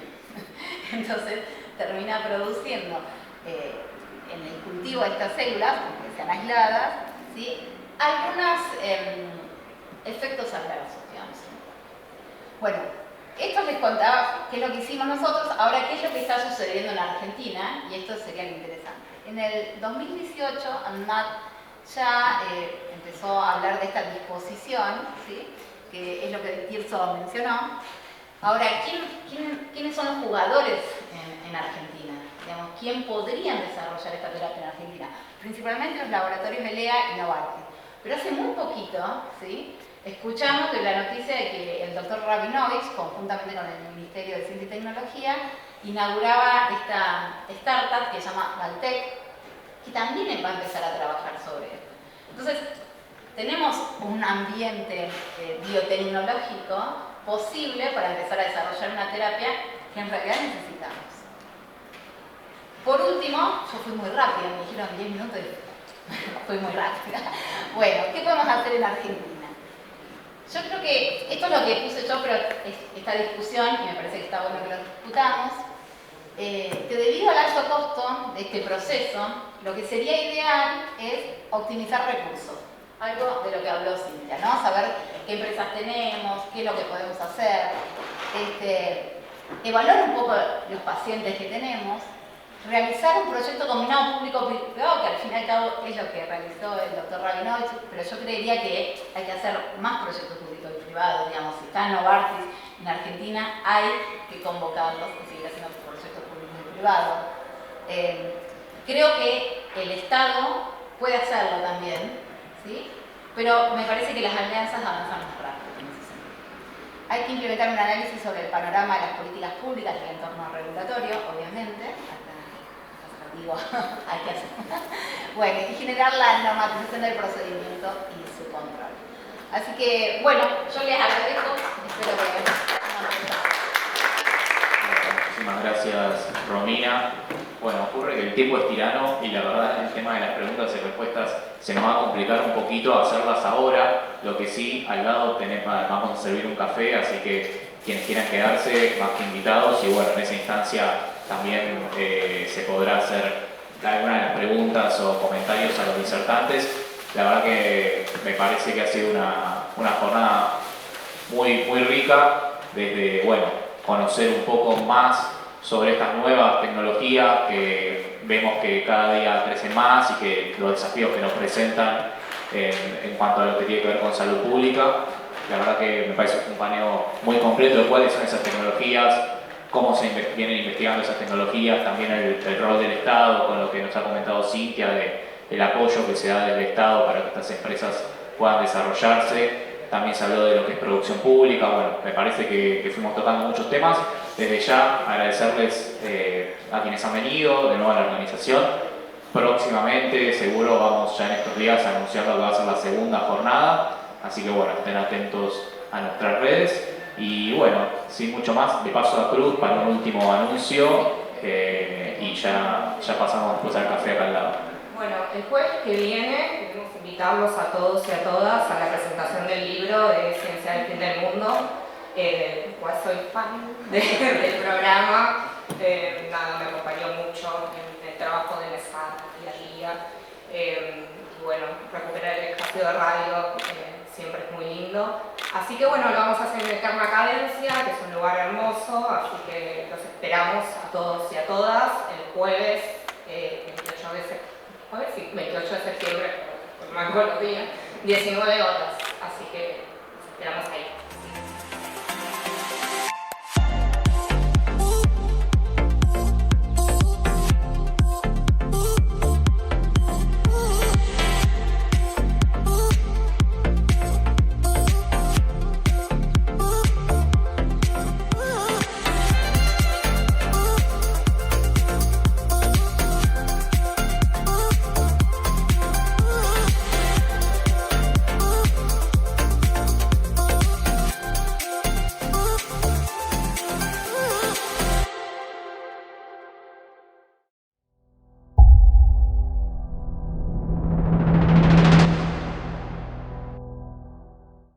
Entonces, termina produciendo en el cultivo de estas células, aunque sean aisladas, ¿sí?, algunos efectos adversos, digamos. Bueno, esto les contaba qué es lo que hicimos nosotros. Ahora, ¿qué es lo que está sucediendo en Argentina? Y esto sería lo interesante. En el 2018, ANMAT ya empezó a hablar de esta disposición, ¿sí?, que es lo que Tirso mencionó. Ahora, ¿quiénes son los jugadores en Argentina? Digamos, ¿quién podrían desarrollar esta terapia en Argentina? Principalmente los laboratorios ELEA y Novartis. Pero hace muy poquito, ¿sí?, escuchamos de la noticia de que el doctor Rabinovich, conjuntamente con el Ministerio de Ciencia y Tecnología, inauguraba esta startup que se llama Valtec, que también va a empezar a trabajar sobre esto. Entonces, tenemos un ambiente biotecnológico posible para empezar a desarrollar una terapia que en realidad necesitamos. Por último, yo fui muy rápida, me dijeron 10 minutos y fui muy rápida. Bueno, ¿qué podemos hacer en Argentina? Yo creo que esto es lo que puse yo, pero esta discusión, y me parece que está bueno que lo discutamos, que debido al alto costo de este proceso, lo que sería ideal es optimizar recursos, algo de lo que habló Cintia, ¿no? Saber qué empresas tenemos, qué es lo que podemos hacer, evaluar un poco los pacientes que tenemos, realizar un proyecto combinado público-privado, que al fin y al cabo es lo que realizó el doctor Rabinovich, pero yo creería que hay que hacer más proyectos públicos y privados, digamos, si está Novartis en Argentina, hay que convocarlos y seguir haciendo proyectos públicos y privados. Creo que el Estado puede hacerlo también, ¿sí? Pero me parece que las alianzas avanzan más rápido en ese sentido. Hay que implementar un análisis sobre el panorama de las políticas públicas y el entorno regulatorio, obviamente. Digo, hay que hacer. Bueno, y generar la normatización del procedimiento y su control. Así que, bueno, yo les agradezco. Espero que Muchísimas gracias, Romina. Bueno, ocurre que el tiempo es tirano y la verdad el tema de las preguntas y respuestas se nos va a complicar un poquito hacerlas ahora. Lo que sí, al lado vamos a servir un café, así que quienes quieran quedarse, más que invitados. Y bueno, en esa instancia también se podrá hacer alguna de las preguntas o comentarios a los disertantes. La verdad que me parece que ha sido una jornada muy rica, desde, bueno, conocer un poco más sobre estas nuevas tecnologías que vemos que cada día crecen más y que los desafíos que nos presentan en cuanto a lo que tiene que ver con salud pública. La verdad que me parece un paneo muy completo de cuáles son esas tecnologías, cómo se vienen investigando esas tecnologías, también el rol del Estado, con lo que nos ha comentado Cintia, el apoyo que se da del Estado para que estas empresas puedan desarrollarse. También se habló de lo que es producción pública. Bueno, me parece que fuimos tocando muchos temas. Desde ya agradecerles a quienes han venido, de nuevo a la organización. Próximamente, seguro vamos ya en estos días a anunciar lo que va a ser la segunda jornada. Así que bueno, estén atentos a nuestras redes. Y bueno, sin mucho más, de paso a Cruz para un último anuncio y ya pasamos después al café acá al lado. Bueno, el jueves que viene queremos invitarlos a todos y a todas a la presentación del libro de Ciencia del Fin del Mundo, pues soy fan del programa, nada, me acompañó mucho en el trabajo de mesa día a día, y bueno, recuperar el espacio de radio siempre es muy lindo. Así que bueno, lo vamos a hacer en Eterna Cadencia, que es un lugar hermoso, así que los esperamos a todos y a todas el jueves 28 de septiembre, no me acuerdo los días, 19 horas, así que